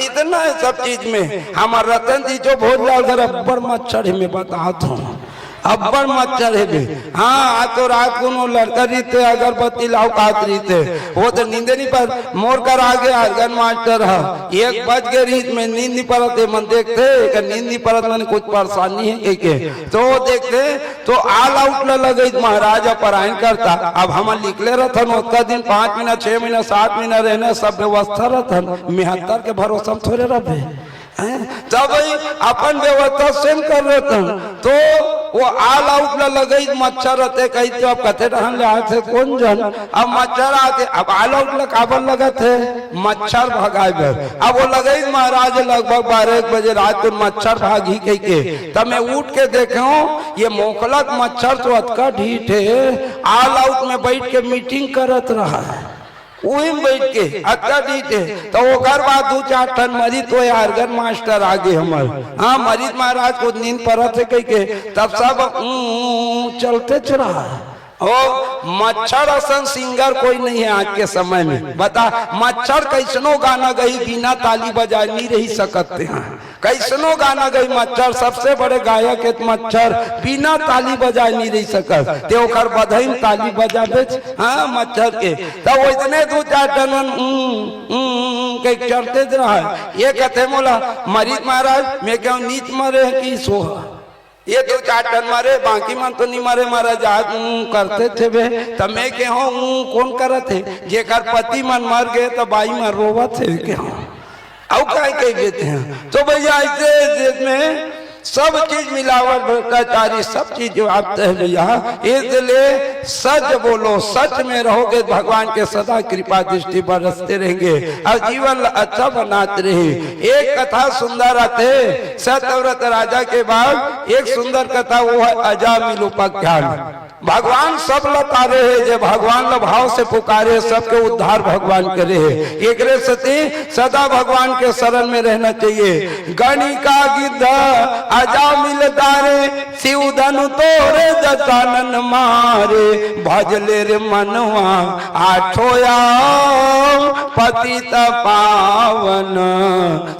इतना है सब चीज में। हमारे रतन जी जो भोज लाल अब्बड़ मच्छर में बताता हूँ अब्बड़ मच्छर है। हाँ आज तो रात को लड़का रीते अगरबत्ती लाओ कात रीते वो तो नींदे नहीं पर मोर कर आगे अर्गन मास्टर है 1 बज के रीत में नींद नहीं पड़ते मन देखते नींद नहीं पड़त मैंने कुछ परेशानी है के तो देखते तो आल आउट लगे महाराजा परायण करता अब हम निकले रहन उतना दिन 5 महीना 6 महीना 7 महीना रहने सब व्यवस्था रहन 73 के भरोसा में थोड़े रहे तब अपन व्यवस्था सेम कर रहे तो वो आल आउट लगे मच्छर रहते कही तो अब कथे रहन ले आते कौन जन अब मच्छर आते अब आल आउट काबर लगा थे मच्छर भगाए अब वो लगे महाराज लगभग 12 बजे रात को मच्छर भागी कही के तब मैं उठ के देखा ये मोकलक मच्छर तो अतका ढीठ है आल आउट में बैठ के मीटिंग करत रहा है वही बैठ के अक्का दीते तो वो घर बाद 2-4 टन मरीज तो अर्गन मास्टर आगे हमारे हाँ मरीज महाराज को नींद पड़ा थे कह के तब सब चलते चला ओ मच्छर असन सिंगर कोई नहीं है आज के समय में बता मच्छर कैसनो गाना गई बिना ताली बजाए नहीं रही सकते हैं कैसनो गाना गई मच्छर सबसे बड़े गायक है मच्छर बिना ताली बजाए नहीं रही सकत ते ओकर बधाई ताली बजा दे हाँ मच्छर के तब वो इतने 2-4 टन के चढ़ते रहा ये कहते मोला मरीज महाराज मैं क्या नीच मरे कि सोहा ये 2-4 टन मारे बाकी मन तो नहीं मारे महाराज आज करते थे बे तब मैं के हूँ कौन करत थे जेकर पति मन मर गए तो बाई मन रोवत थे के हूँ अब क्या कह देते हैं। तो भैया ऐसे देश में सब चीज मिलावट भ्रष्टाचारी सब चीज जो आते हैं भैया इसलिए सच बोलो सच में रहोगे भगवान के सदा कृपा दृष्टि बरसते रहेंगे और जीवन अच्छा बनाते रहे। एक कथा सुंदर आते सत्यव्रत राजा के बाद एक सुंदर कथा वो है अजामिल उपाख्यान। भगवान सब लतारे है जो भगवान ल भाव से पुकारे सबके उद्धार भगवान करे है एक सती सदा भगवान के शरण में रहना चाहिए। गणिका गिद्ध अजामिल दारे शिव धनु तोरे दशानन मारे भजले रे मनवा आठोया पतित पावन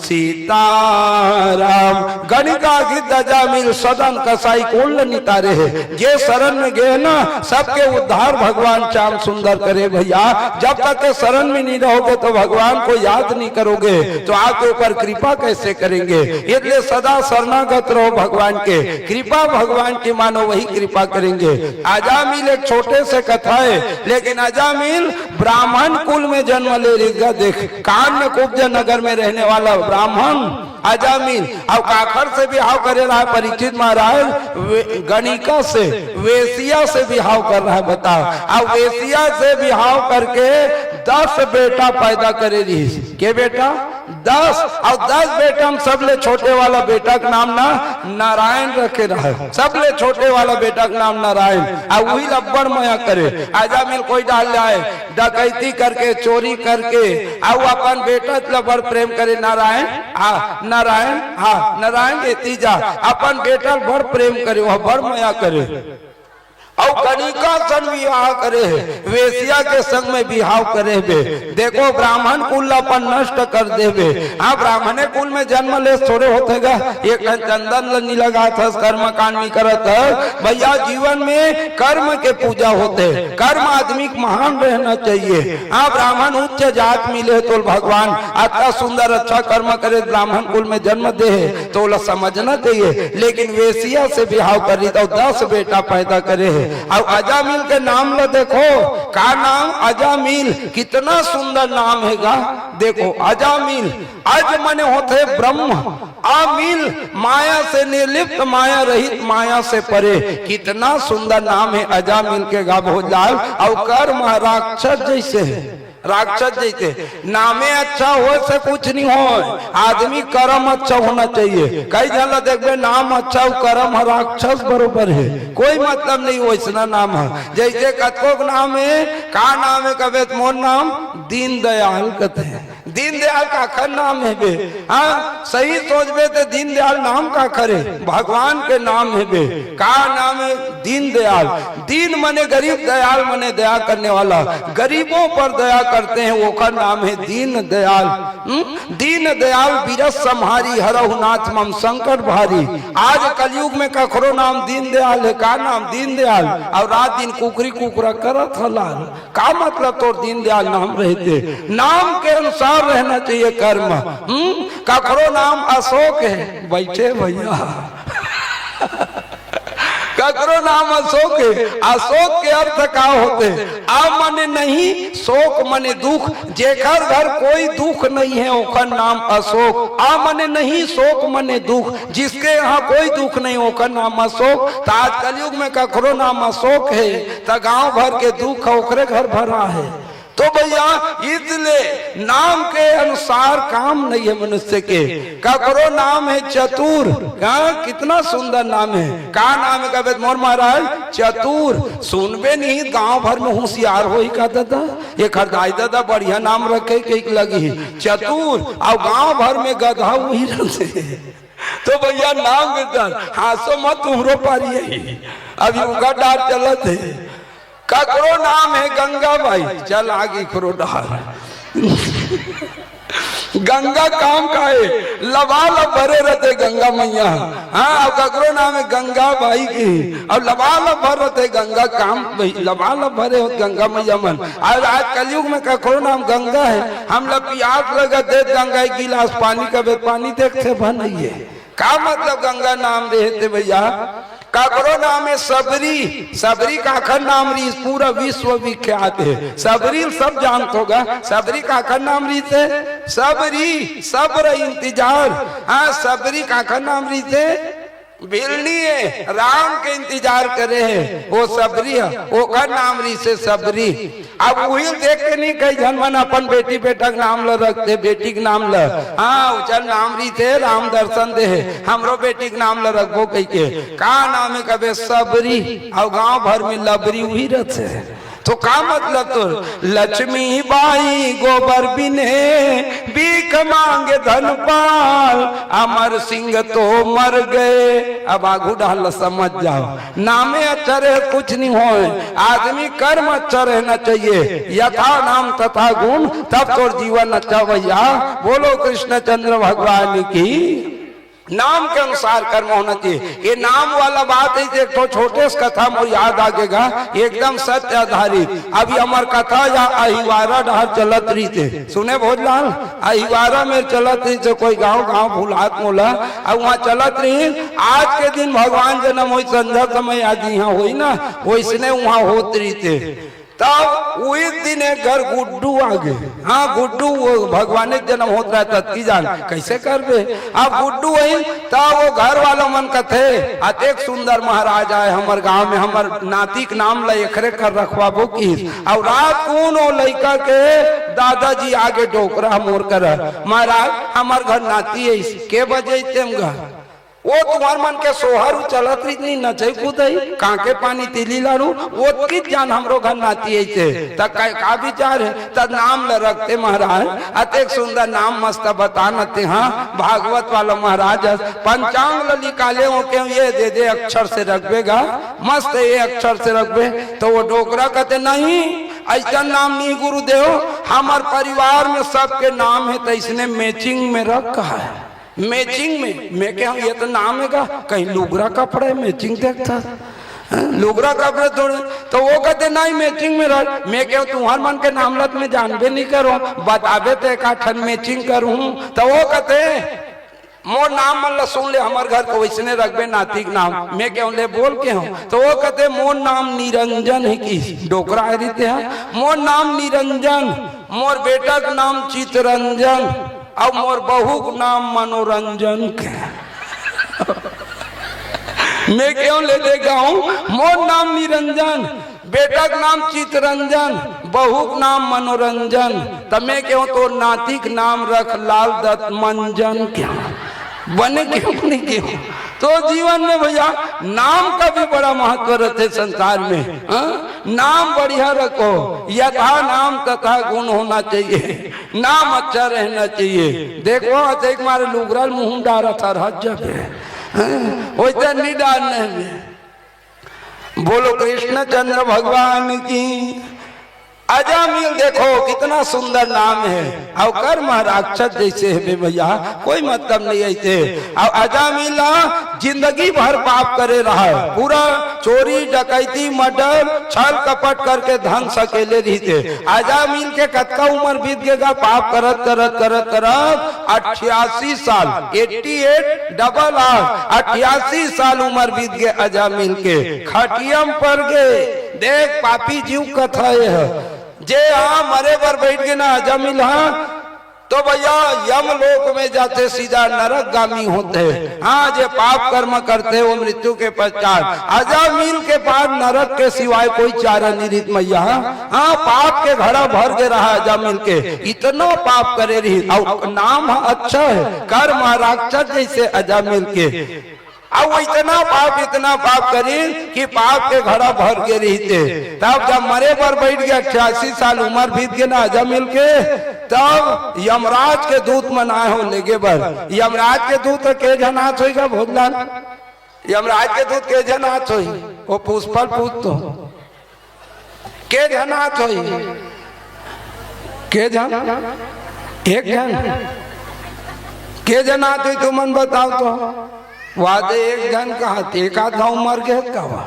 सीताराम। गणिका गिद्ध अजामिल सदन कसाई कोल नितारे है जे शरण में गए ना सबके उद्धार भगवान श्याम सुंदर करे भैया। जब तक के शरण में नहीं रहोगे तो भगवान को याद नहीं करोगे तो आपके ऊपर कृपा कैसे करेंगे। इसलिए सदा शरणागत रहो भगवान के कृपा भगवान की मानो वही कृपा करेंगे। अजामिल एक छोटे से कथा है लेकिन अजामिल ब्राह्मण कुल में जन्म ले रहेगा। देख कान कुब्ज नगर में रहने वाला ब्राह्मण अजामिल अब काखर से बिहाव करे रहा है परीक्षित महाराज गणिका से वेसिया से बिहाव कर रहा है बताओ। अब वेसिया से बिहाव करके 10 बेटा पैदा करे रही के बेटा 10 और 10 बेटा में सबले छोटे वाला बेटा का नाम ना नारायण रखे रहा है। सबले छोटे वाला बेटा का नाम नारायण और वही लब्बड़ मया करे। अजामिल कोई डाल जाए डकैती करके चोरी करके और अपन बेटा लब्बड़ प्रेम करे नारायण नारायण हाँ नारायण देती जा अपन बेटा बड़ प्रेम करे वह बड़ मया करे। और कनिका सन विवाह करे है, वेश्या के संग में विवाह करे बे। देखो ब्राह्मण कुल अपन नष्ट कर देवे। हाँ, ब्राह्मणे कुल में जन्म ले थोड़े होते गा, एक चंदन नहीं लगा था, कर्म कांड नहीं करत भैया। जीवन में कर्म के पूजा होते, कर्म आदमी महान रहना चाहिए। हाँ, ब्राह्मण उच्च जात मिले तो भगवान अच्छा सुंदर अच्छा कर्म करे, ब्राह्मण कुल में जन्म दे तो समझना चाहिए। लेकिन वेश्या से विवाह करी तो 10 बेटा पैदा करे है। अब अजामिल के नाम लो, देखो का नाम अजामिल, कितना सुंदर नाम है गा। देखो अजामिल, अज मने होते ब्रह्म, अमिल माया से निर्लिप्त, माया रहित, माया से परे। कितना सुंदर नाम है अजामिल के गा भोजलाल। और कर्म राक्षस जैसे है, राक्षस जैसे नामे अच्छा हो से कुछ नहीं हो, आदमी कर्म अच्छा होना चाहिए। कई जन देखबे नाम अच्छा हो, कर्म राक्षस बरोबर है, कोई मतलब नहीं वैसना नाम है। जैसे कतको नाम है, का नाम है कबे मोर नाम दीनदयाल कहते हैं। दीनदयाल का खर नाम है बे। हाँ, सही सोचबे तो दीनदयाल नाम का खरे, भगवान के नाम है बे। का नाम है दीनदयाल। दीन मने गरीब, दयाल मने दया करने वाला, गरीबों पर दया करते हैं, वो का नाम है दीन दयाल। दीन दयाल बीरस संहारी, हरहु नाथ मम संकट भारी। आज कलयुग में कखरो नाम दीन दयाल है, का नाम दीन दयाल। और रात दिन कुकरी कुकरा करत हलाल, का मतलब तो दीन दयाल नाम रहते। नाम के अनुसार रहना चाहिए कर्म। कखरो नाम अशोक है, बैठे भैया ककरो नाम अशोक है। अशोक के अर्थ का होते, आ मने नहीं, शोक मने दुख। जेकर घर कोई दुख नहीं है ओकर नाम अशोक। आ मने नहीं, शोक मने दुख। जिसके यहाँ कोई दुख नहीं ओकर नाम अशोक। तो आज कलयुग में ककरो नाम अशोक है तो गांव भर के दुख ओकरे घर भरा है। तो भैया इसलिए नाम के अनुसार काम नहीं है मनुष्य के। ककरो नाम है चतुर, कितना सुंदर नाम है। का नाम है कबे मोर महाराज चतुर। सुनबे नहीं, गांव भर में होशियार हो ही का दादा, ये खरदाई दादा बढ़िया नाम रखे के लगी चतुर। और गांव भर में गधा वही रहते। तो भैया नाम के हासो मत तुमरो पारी, अभी उनका डार चलत है। ककरो नाम है गंगा भाई, चल आगे करो डाल गंगा काम का है, लबालब भरे रहते गंगा मैया। हाँ, ककरो नाम है गंगा भाई की, और लबालब भर रहते गंगा काम, लबालब भरे हो गंगा मैया मन। आज कलयुग में ककरो नाम गंगा है, हम लोग प्यास लगा दे गंगा एक गिलास पानी का, पानी देखते बनइए। का मतलब गंगा नाम देते भैया। ककरो नाम है सबरी, सबरी का आखर नाम री पूरा विश्व विख्यात है। सबरी सब जानते होगा, सबरी का आखर नाम री थे सबरी, सब्र इंतजार। हाँ, सबरी का आखर नाम री थे बिलनी है, राम के इंतजार करे है, वो सबरी है, वो का नाम री से सबरी। अब वही देख के नहीं कही जन मन अपन बेटी बेटा के नाम ल रखते, बेटी के नाम ल। हाँ, चल नाम री थे राम दर्शन दे है, हमरो बेटी के नाम ल रखबो कही के। का नाम है कबे सबरी। और गांव भर में लबरी हुई रहते है। तो का मतलब तो लक्ष्मी बाई गोबर बिने भीख मांगे धनपाल, अमर सिंह तो मर गए। अब आगू डाल समझ जाओ, नामे अच्छा रहे कुछ नहीं हो, आदमी कर्म अच्छा रहना चाहिए। यथा नाम तथा गुण, तब तो जीवन अच्छा भैया। बोलो कृष्ण चंद्र भगवान की। नाम के अनुसार कर्म होना चाहिए। ये नाम वाला बात है, एक तो छोटे से कथा मुझे याद आगेगा, एकदम सत्य आधारित। अभी हमार कथा या अहिवारा डहार चलत रही थे, सुने भोजलाल, अहिवारा में चलत रही थे, कोई गांव भूलात मोला, और वहाँ चलत रही। आज के दिन भगवान जन्म हुई संध्या समय आज यहाँ हुई ना, वैसने वहाँ होत रही थे। तब वही दिन एक घर गुड्डू आ गए। हाँ, गुड्डू वो भगवान के जन्म होता है तत्की जान कैसे कर बे। अब गुड्डू वही तब वो घर वालों मन का थे, अतेक सुंदर महाराज आए हमारे गांव में, हमार नाती के नाम ला एकरे कर रखवाबो की। और रात कौन वो लड़का के दादाजी आगे डोकरा मोर कर, महाराज हमार घर नाती है, के बजे तेम घर वो तुम्हार मन के सोहर चलत रही नचे कूदई काके पानी तिली लाड़ू वो की जान हमरो घर नाती ऐसे तक का विचार है तब नाम ल रखते महाराज अतेक सुंदर नाम मस्त बतानते हाँ भागवत वाला महाराज पंचांग ल निकाले हो के ये दे अक्षर से रखबेगा मस्त ये अक्षर से रखबे तो वो डोकरा कहते नहीं ऐसा नाम नहीं गुरुदेव हमार परिवार में सबके नाम है तो इसने मैचिंग में रखा है मैचिंग में मैं क्या ये तो नाम है का कहीं लुगरा कपड़े मैचिंग देखता लुगरा कपड़े थोड़े तो वो कहते नहीं मैचिंग में रह मैं क्या तुम्हार मन के नामलत में जानबे नहीं करो बताबे तो एक आठन मैचिंग करूँ तो वो कहते मोर नाम मन सुन ले हमारे घर को वैसने रखबे नातिक नाम मैं क्यों ले बोल के हूँ तो वो कहते मोर नाम निरंजन है कि डोकरा है रहते हैं मोर नाम निरंजन मोर बेटा का नाम चितरंजन और मोर बहू का नाम मनोरंजन के मैं क्यों ले लेगा हूँ मोर नाम निरंजन बेटा का नाम चितरंजन बहू का नाम मनोरंजन तब मैं क्यों तो नातिक नाम रख लाल दत्त मंजन क्या बने क्यों नहीं क्यों तो जीवन में भैया नाम का भी बड़ा महत्व रहते है संसार में नाम बढ़िया रखो यथा नाम तथा गुण होना चाहिए नाम अच्छा रहना चाहिए देखो एक मारे लुगरल मुंह डारा था जब वैसे नहीं डालने बोलो कृष्ण चंद्र भगवान की अजामिल देखो कितना सुंदर नाम है और कर महाराक्षस जैसे है भैया कोई मतलब नहीं ऐसे और अजामिल जिंदगी भर पाप करे रहा है पूरा चोरी डकैती मर्डर छल कपट करके धन सकेले रहते अजामिल के कतका उम्र बीत गएगा पाप करत करत करत करत 88 साल 88 डबल 88 साल उम्र बीत गए अजामिल के खटियम पर गए देख पापी जीव कथा है जे हाँ मरे पर बैठ गए ना अजामिल हाँ तो भैया यम लोक में जाते सीधा नरक गामी होते हाँ जे पाप कर्म करते वो मृत्यु के पश्चात अजामिल के पास नरक के सिवाय कोई चारा नहीं रही मैया हाँ पाप के घड़ा भर के रहा अजामिल के इतना पाप करे रही और नाम अच्छा है कर्म राक्षस जैसे अजामिल के अब इतना पाप करी कि पाप के घड़ा भर के रहते तब जब मरे पर बैठ गया 88 साल उम्र बीत गया ना अजामिल के तब यमराज के दूत मनाए हो लेगे बर यमराज के दूत के जनाथ होगा भोजलाल यमराज के दूत के जनाथ हो वो पुष्पल पूछ तो के जनाथ हो के जन एक जन के जनाथ हुई तुम बताओ तो वादे एक जन कहा एक आध गाँव मर गए कहा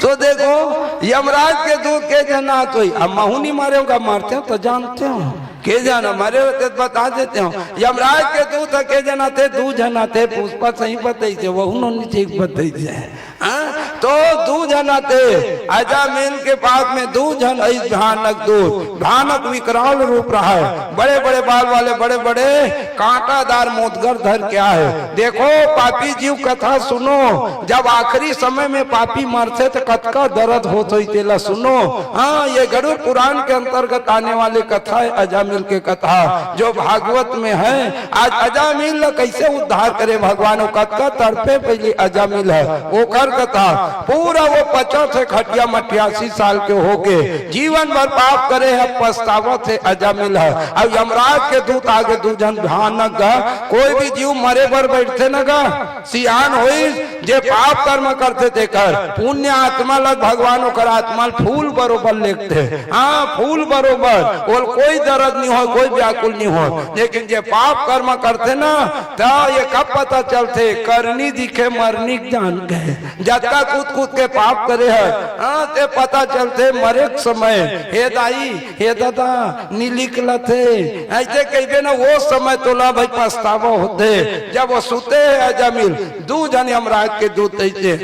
तो देखो यमराज के दूत के जनात हुई अब महू नहीं मारे होगा मारते हो तो जानते हो के जाना मारे होते तो बता देते हो यमराज के दूत के जनाते दू जनाते पुष्पा सही बताइए वो उन्होंने ठीक बताइए तो दू जनाते अजामिल के पास में दू जन भयानक दूत भयानक विकराल रूप रहा है बड़े बड़े बाल वाले बड़े बड़े कांटादार मोदगर धर क्या है देखो पापी जीव कथा सुनो जब आखिरी समय में पापी मरते तो कतका दर्द होता तेला सुनो हाँ ये गरुड़ पुराण के अंतर्गत आने वाली कथा है अजामिल के कथा जो भागवत में है आज अजामिल कैसे उद्धार करे भगवान कतका तड़पे पहले अजामिल है वो कर कथा पूरा वो 50 से खटिया 88 साल के हो गए जीवन भर पाप करे है पछतावत है अजामिल है अब यमराज के दूत आगे दूजन भयानक गा कोई भी जीव मरे पर बैठते न गा सियान हुई जे पाप कर्म करते थे कर पुण्य आत्मा लग भगवान कर आत्मा फूल बरोबर लिखते हाँ फूल बरोबर और कोई दर्द नहीं हो कोई व्याकुल नहीं हो लेकिन जे पाप कर्म करते ना तो ये कब पता चलते करनी दिखे मरनी जान गए जत्ता कूद कूद के पाप करे है हाँ ते पता चलते मरे समय हे दाई हे दादा नीलिकला थे ऐसे कहे ना वो समय तोला भाई पछतावा होते जब वो सुते है अजामिल दू जन यमराज के दूत ऐसे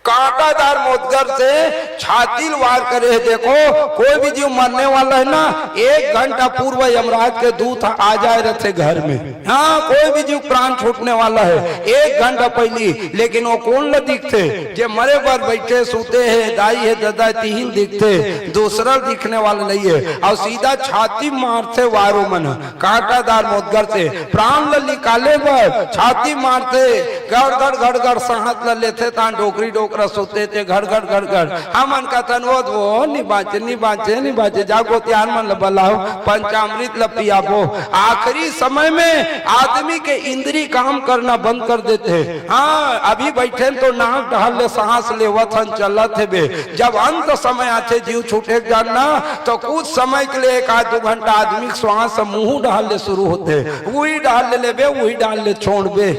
कांटादार मोदगर से छाती वार करे है। देखो कोई भी जीव मरने वाला है ना, 1 घंटा पूर्व यमराज के दूत आ जाए रहते घर में। हाँ, कोई भी जीव प्राण छूटने वाला है 1 घंटा पहले। लेकिन वो कौन ल दिखते जे मरे पर बैठे सूते है, दाई है दादा तीन दिखते, दूसरा दिखने वाला नहीं है। और सीधा छाती मारते वारो मन कांटादार मोदगर से प्राण ल निकाले पर छाती मारते, गड़गड़ गड़गड़ सहत ल लेते तान डोकरी डोकरा सोते थे घड़ हमन का तनवत वो निबाचे जागो त्यार मन बलाओ पंचामृत ल पियाबो। आखिरी समय में आदमी के इंद्री काम करना बंद कर देते हैं। हाँ, अभी बैठे तो नाक ढाल ले सांस लेवत हन चलत है बे। जब अंत समय आते जीव छूटे जानना तो कुछ समय के लिए 1-2 घंटा आदमी श्वास मुंह डाल ले शुरू होते, वही डाल ले बे, वही डाल ले छोड़ बे,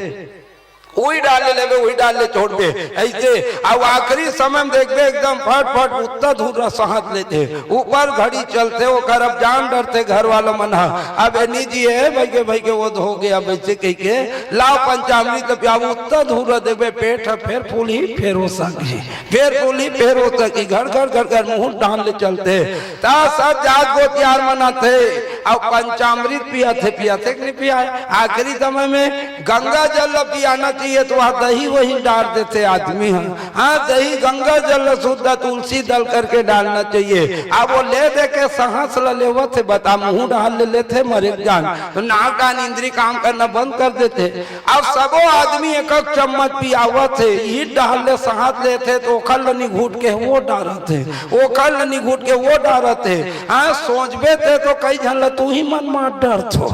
वही डाल ले वही डाल ले छोड़ दे ऐसे। अब आखिरी समय में देखबे एकदम फट फट उत्तर धूरा सहत लेते, ऊपर घड़ी चलते वो कर अब जान डरते घर वालों मना। अब निजी है भाई के वो हो गया वैसे कह के लाओ पंचामृत पियाव उत्तर धूरा देखबे पेट फिर फूली फिर हो सकी, फिर फूली फिर हो सकी, घर मुंह डाल ले चलते ता सब जात गो त्यार मना थे। अब पंचामृत पियाते नहीं पिया। आखिरी समय में गंगा जल पियाना चाहिए तो वहाँ दही वही डाल देते आदमी। हाँ, दही गंगा जल शुद्ध तुलसी दल करके डालना चाहिए। अब वो ले दे के सांस ले थे बता मुंह डाल ले लेते मरे जान, तो नाक कान इंद्री काम करना बंद कर देते। अब सबो आदमी 1 चम्मच पियावत है, ये डाल ले सांस लेते तो ओखल नहीं घूट के वो डालते, ओखल नहीं घूट के वो डालते। हाँ, सोचबे थे तो कई झन तू ही मन मार डर थो,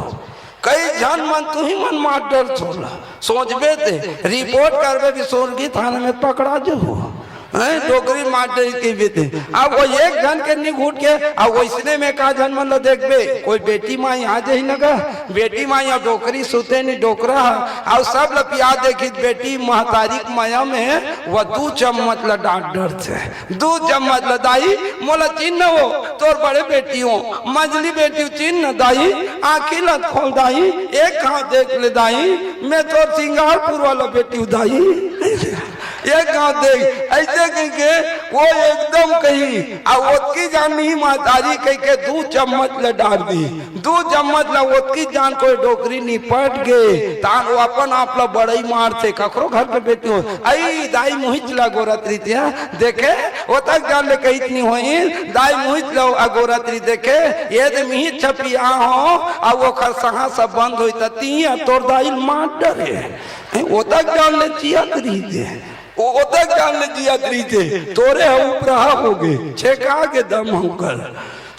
कई जन मन तू ही मन मार डर छोड़ा सोचबे थे रिपोर्ट करबे भी सोरगी थाने में पकड़ा जो डोकरी मार के भी थे। अब वो 1 जन के नहीं घूट के अब वैसने में का जन मन देखबे कोई बेटी माई आ जाही नगा, बेटी माई और डोकरी सुते नहीं डोकरा और सब लपिया देखी बेटी महतारी माया में वह 2 चम्मच ल डांट डर थे, 2 चम्मच ल दाई मोला चिन्ह हो तोर बड़े बेटी हो मजली बेटी चिन्ह दाई आँखी ल खोल दाई, एक हाथ देख ले दाई मैं तोर सिंगारपुर वाला बेटी दाई, एक गाँव देख ऐसे कह के वो एकदम कही और ओतकी जान नहीं महतारी कह के 2 चम्मच ले डाल दी, 2 चम्मच ला ओतकी जान कोई डोकरी नहीं पट गए तान वो अपन आप ला बड़ई मार थे ककरो घर पे बेटी हो आई दाई मुहित ला गोरत्री थिया देखे वो तक जान ले कही इतनी होई दाई मुहित ला अगोरत्री देखे ये दे मिहित छपी आ हो और वो खरसहा सब बंद होई तती तोर दाई मार डरे वो तक जान ले चिया करी दे वो तक जान ले जिया करी थे तोरे ऊपरा हो गए छेका के दम होकर।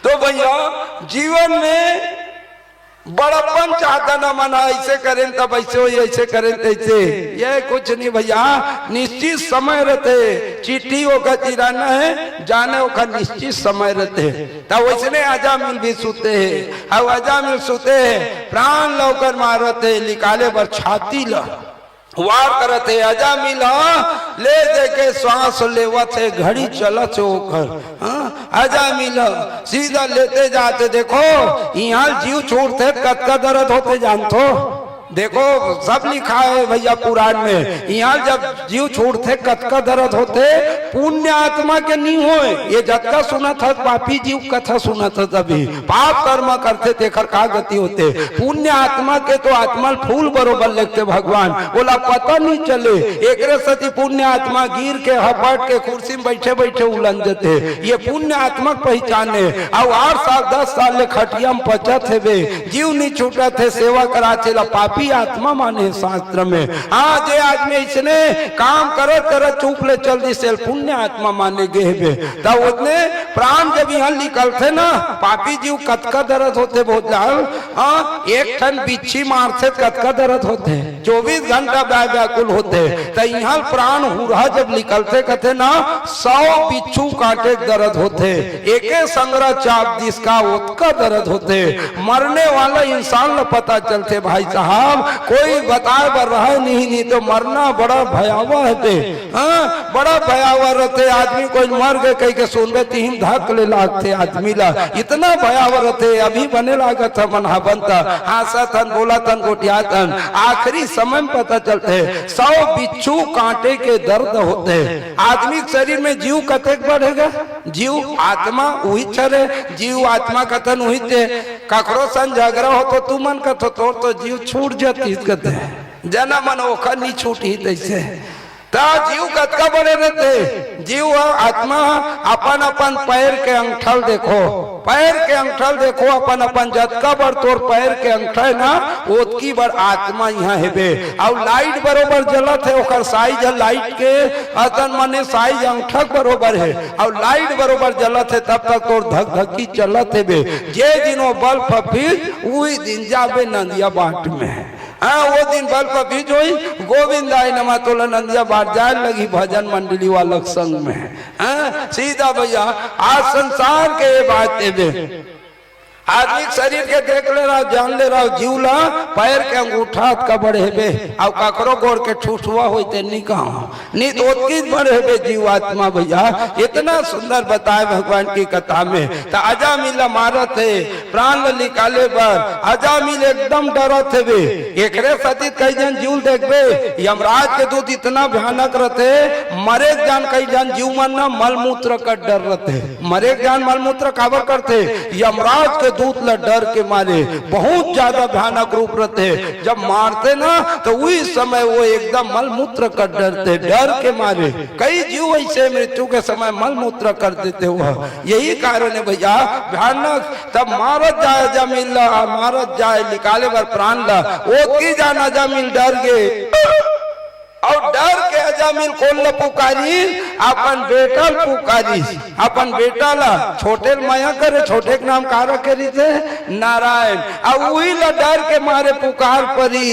तो भैया जीवन में बड़प्पन चाहता ना मना ऐसे करें तब ऐसे हो ऐसे करें तैसे, ये कुछ नहीं भैया निश्चित समय रहते चिट्ठी होकर चिराना है जाने होकर निश्चित समय रहते तब वैसने आजा मिल भी सुते है अब आजा मिल सुते है प्राण लौकर मारते निकाले पर छाती ला वार करते अजा मिला ले दे के श्वास लेवत है घड़ी चलत होकर अजा मिला सीधा लेते जाते देखो यहाँ जीव छोड़ते कतका दर्द होते जानतो देखो सब लिखा है भैया पुराण में यहाँ जब जीव छोड़ते कतका दर्द होते पुण्य आत्मा के नहीं होए ये जतका सुना था पापी जीव कथा सुना था तभी पाप कर्म करते थे का गति होते पुण्य आत्मा के तो आत्मा फूल बरोबर लगते भगवान बोला पता नहीं चले एक सती पुण्य आत्मा गिर के हपट के कुर्सी में बैठे बैठे उलझ जाते ये पुण्य आत्मा पहचाने अब 8 साल 10 साल ले खटिया में पचत है वे जीव नहीं छूटा थे सेवा करा चला पापी आत्मा माने शास्त्र में आज आदमी इसने काम करत करत चूक ले चल दी सेल पुण्य आत्मा माने गए बे तब उतने प्राण जब यहाँ निकलते ना पापी जीव कतका दर्द होते बहुत लाल एक ठन बिच्छी मारते कतका दर्द होते 24 घंटा व्याकुल होते तो यहाँ प्राण हुरा जब निकलते कहते ना 100 बिच्छू काटे दर्द होते एक संग्रह चाप जिसका उत्का दर्द होते मरने वाला इंसान न पता चलते भाई साहब कोई बताए बर रहा नहीं तो मरना बड़ा भयावह है हाँ बड़ा भयावह रहते आदमी कोई मर गए कहीं के सुनबे तीन धक ले लाग थे आदमी ला इतना भयावह थे। अभी बने लागा था मना बनता हासा थन बोला थन गोटिया थन। आखिरी समय में पता चलते 100 बिच्छू कांटे के दर्द होते। आदमी के शरीर में जीव कतेक बढ़ेगा, जीव आत्मा वही चरे, जीव आत्मा कथन वही थे। ककरो सन झगड़ा हो तो तू मन कथो तो जीव छूट जाती कहते जना मन ओखर नहीं छूटी तैसे जीव कतका बड़े रहते। जीव आत्मा अपन अपन पैर के अंगठल देखो, पैर के अंगठल देखो अपन अपन जतका बड़ तोर पैर के अंगठा ना ओतकी बड़ आत्मा यहाँ हेबे। और लाइट बरोबर जलत है ओकर साइज लाइट के अतन मने साइज अंगठक बरोबर है और लाइट बरोबर जलत है तब तक तोर धक धकी चलत हेबे। जे दिनों बल्ब फफीज वही दिन जाबे नदिया बाट में। हाँ वो दिन बल पर जोई गोविंदाय नमः तोला नंदिया बाट जाए लगी भजन मंडली वालों संग में। हाँ सीधा भैया आज संसार के ये बात दे आदमी शरीर के देख ले रहा जान ले रहा जीवला पैर के अंगूठा का बड़े हेबे और ककरो गोर के ठूठुआ होते नहीं कहा नहीं तो की बड़े हेबे जीव आत्मा भैया। इतना सुंदर बताए भगवान की कथा में। तो अजा मिला मारत है प्राण निकाले पर अजा मिल एकदम डरत है। एकरे सती कई जन जीव देखबे यमराज के दूत इतना भयानक रहते मरे जान कई जन जीव मन ना मलमूत्र का डर रहते। मरे जान मलमूत्र काबर करते यमराज के दूत ला डर के मारे बहुत ज्यादा भयानक रूप रहते। जब मारते ना तो उसी समय वो एकदम मलमूत्र कर डरते, डर के मारे कई जीव ऐसे मृत्यु के समय मलमूत्र कर देते हुआ। यही कारण है भैया भयानक। तब मारत जाए जमीन ला मारत जाए निकाले बर प्राण ला वो की जाना जमीन डर गए और डर के अजामिल कौन ला पुकारी अपन बेटा पुकारी अपन बेटा ला छोटे माया करे छोटे के नाम का रखे थे नारायण और वही ला डर के मारे पुकार परी।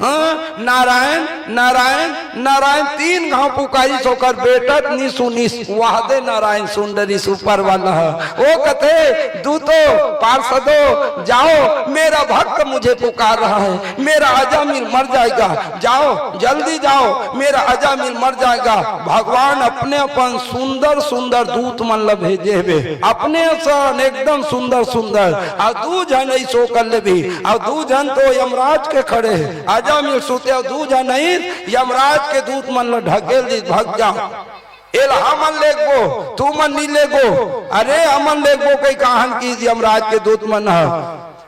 हाँ नारायण नारायण नारायण 3 गांव पुकारी सोकर बेटा नहीं सुनी वादे नारायण सुंदरी सुपर वाला वो कहते दूतो पार्षदो जाओ मेरा भक्त मुझे पुकार रहा है, मेरा अजामिल मर जाएगा, जाओ जल्दी जाओ मेरा अजामिल मर जाएगा। भगवान अपने अपन सुंदर सुंदर दूत मन ला भेजे हुए अपने सन एकदम सुंदर सुंदर और 2 जन ऐसो कर ले भी और 2 जन तो यमराज के खड़े है अजामिल सुते और 2 जन नहीं यमराज के दूत मन ला ढकेल दी भाग जाओ एला हमन लेगो तू मन नहीं लेगो। अरे हमन लेगो कई कहान की यमराज के दूत मन है।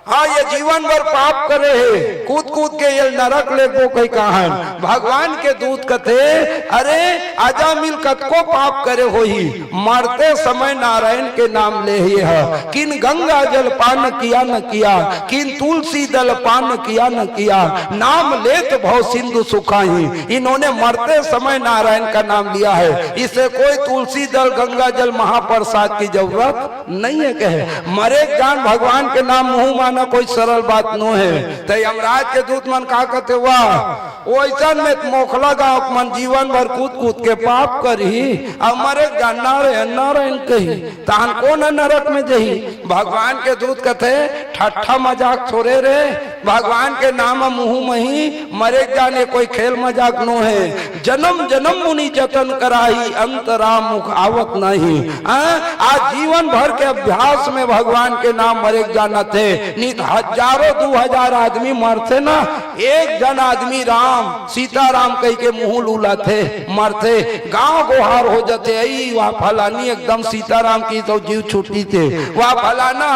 हाँ ये जीवन भर पाप करे है कूद कूद के ये नरक ले गो कई कहान। भगवान के दूत कथे अरे अजामिल कतको पाप करे होही मरते समय नारायण के नाम ले ही है। किन गंगा जल पान किया न किया किन तुलसी दल पान किया न किया नाम लेत भव सिंधु सुखाही। इन्होंने मरते समय नारायण का नाम लिया है। इसे कोई तुलसी दल गंगा जल महाप्रसाद की जरूरत नहीं है। कहे मरे जान भगवान के नाम मुंह माना कोई सरल बात नो है। तो यमराज के दूत मन का कहते वाह वैसा में मोखला गाँव मन जीवन भर कूद कूद के पाप करी और मरे नारायण कही तहन कौन नरक में जही। भगवान के दूत कहते ठट्ठा मजाक छोड़े रे भगवान के नाम मुँह मही मरे जाने कोई खेल मजाक नो है। जन्म जन्म मुनि जतन कराही अंतरा मुख आवत नहीं। आज जीवन भर के अभ्यास में भगवान के नाम मरे जाना थे। हजारों 2000 आदमी मरते ना एक जन आदमी राम सीताराम कह के मुंह लूला थे मरते गांव गोहार हो जाते आई वह फलानी एकदम सीताराम की तो जीव छुट्टी थे वह फलाना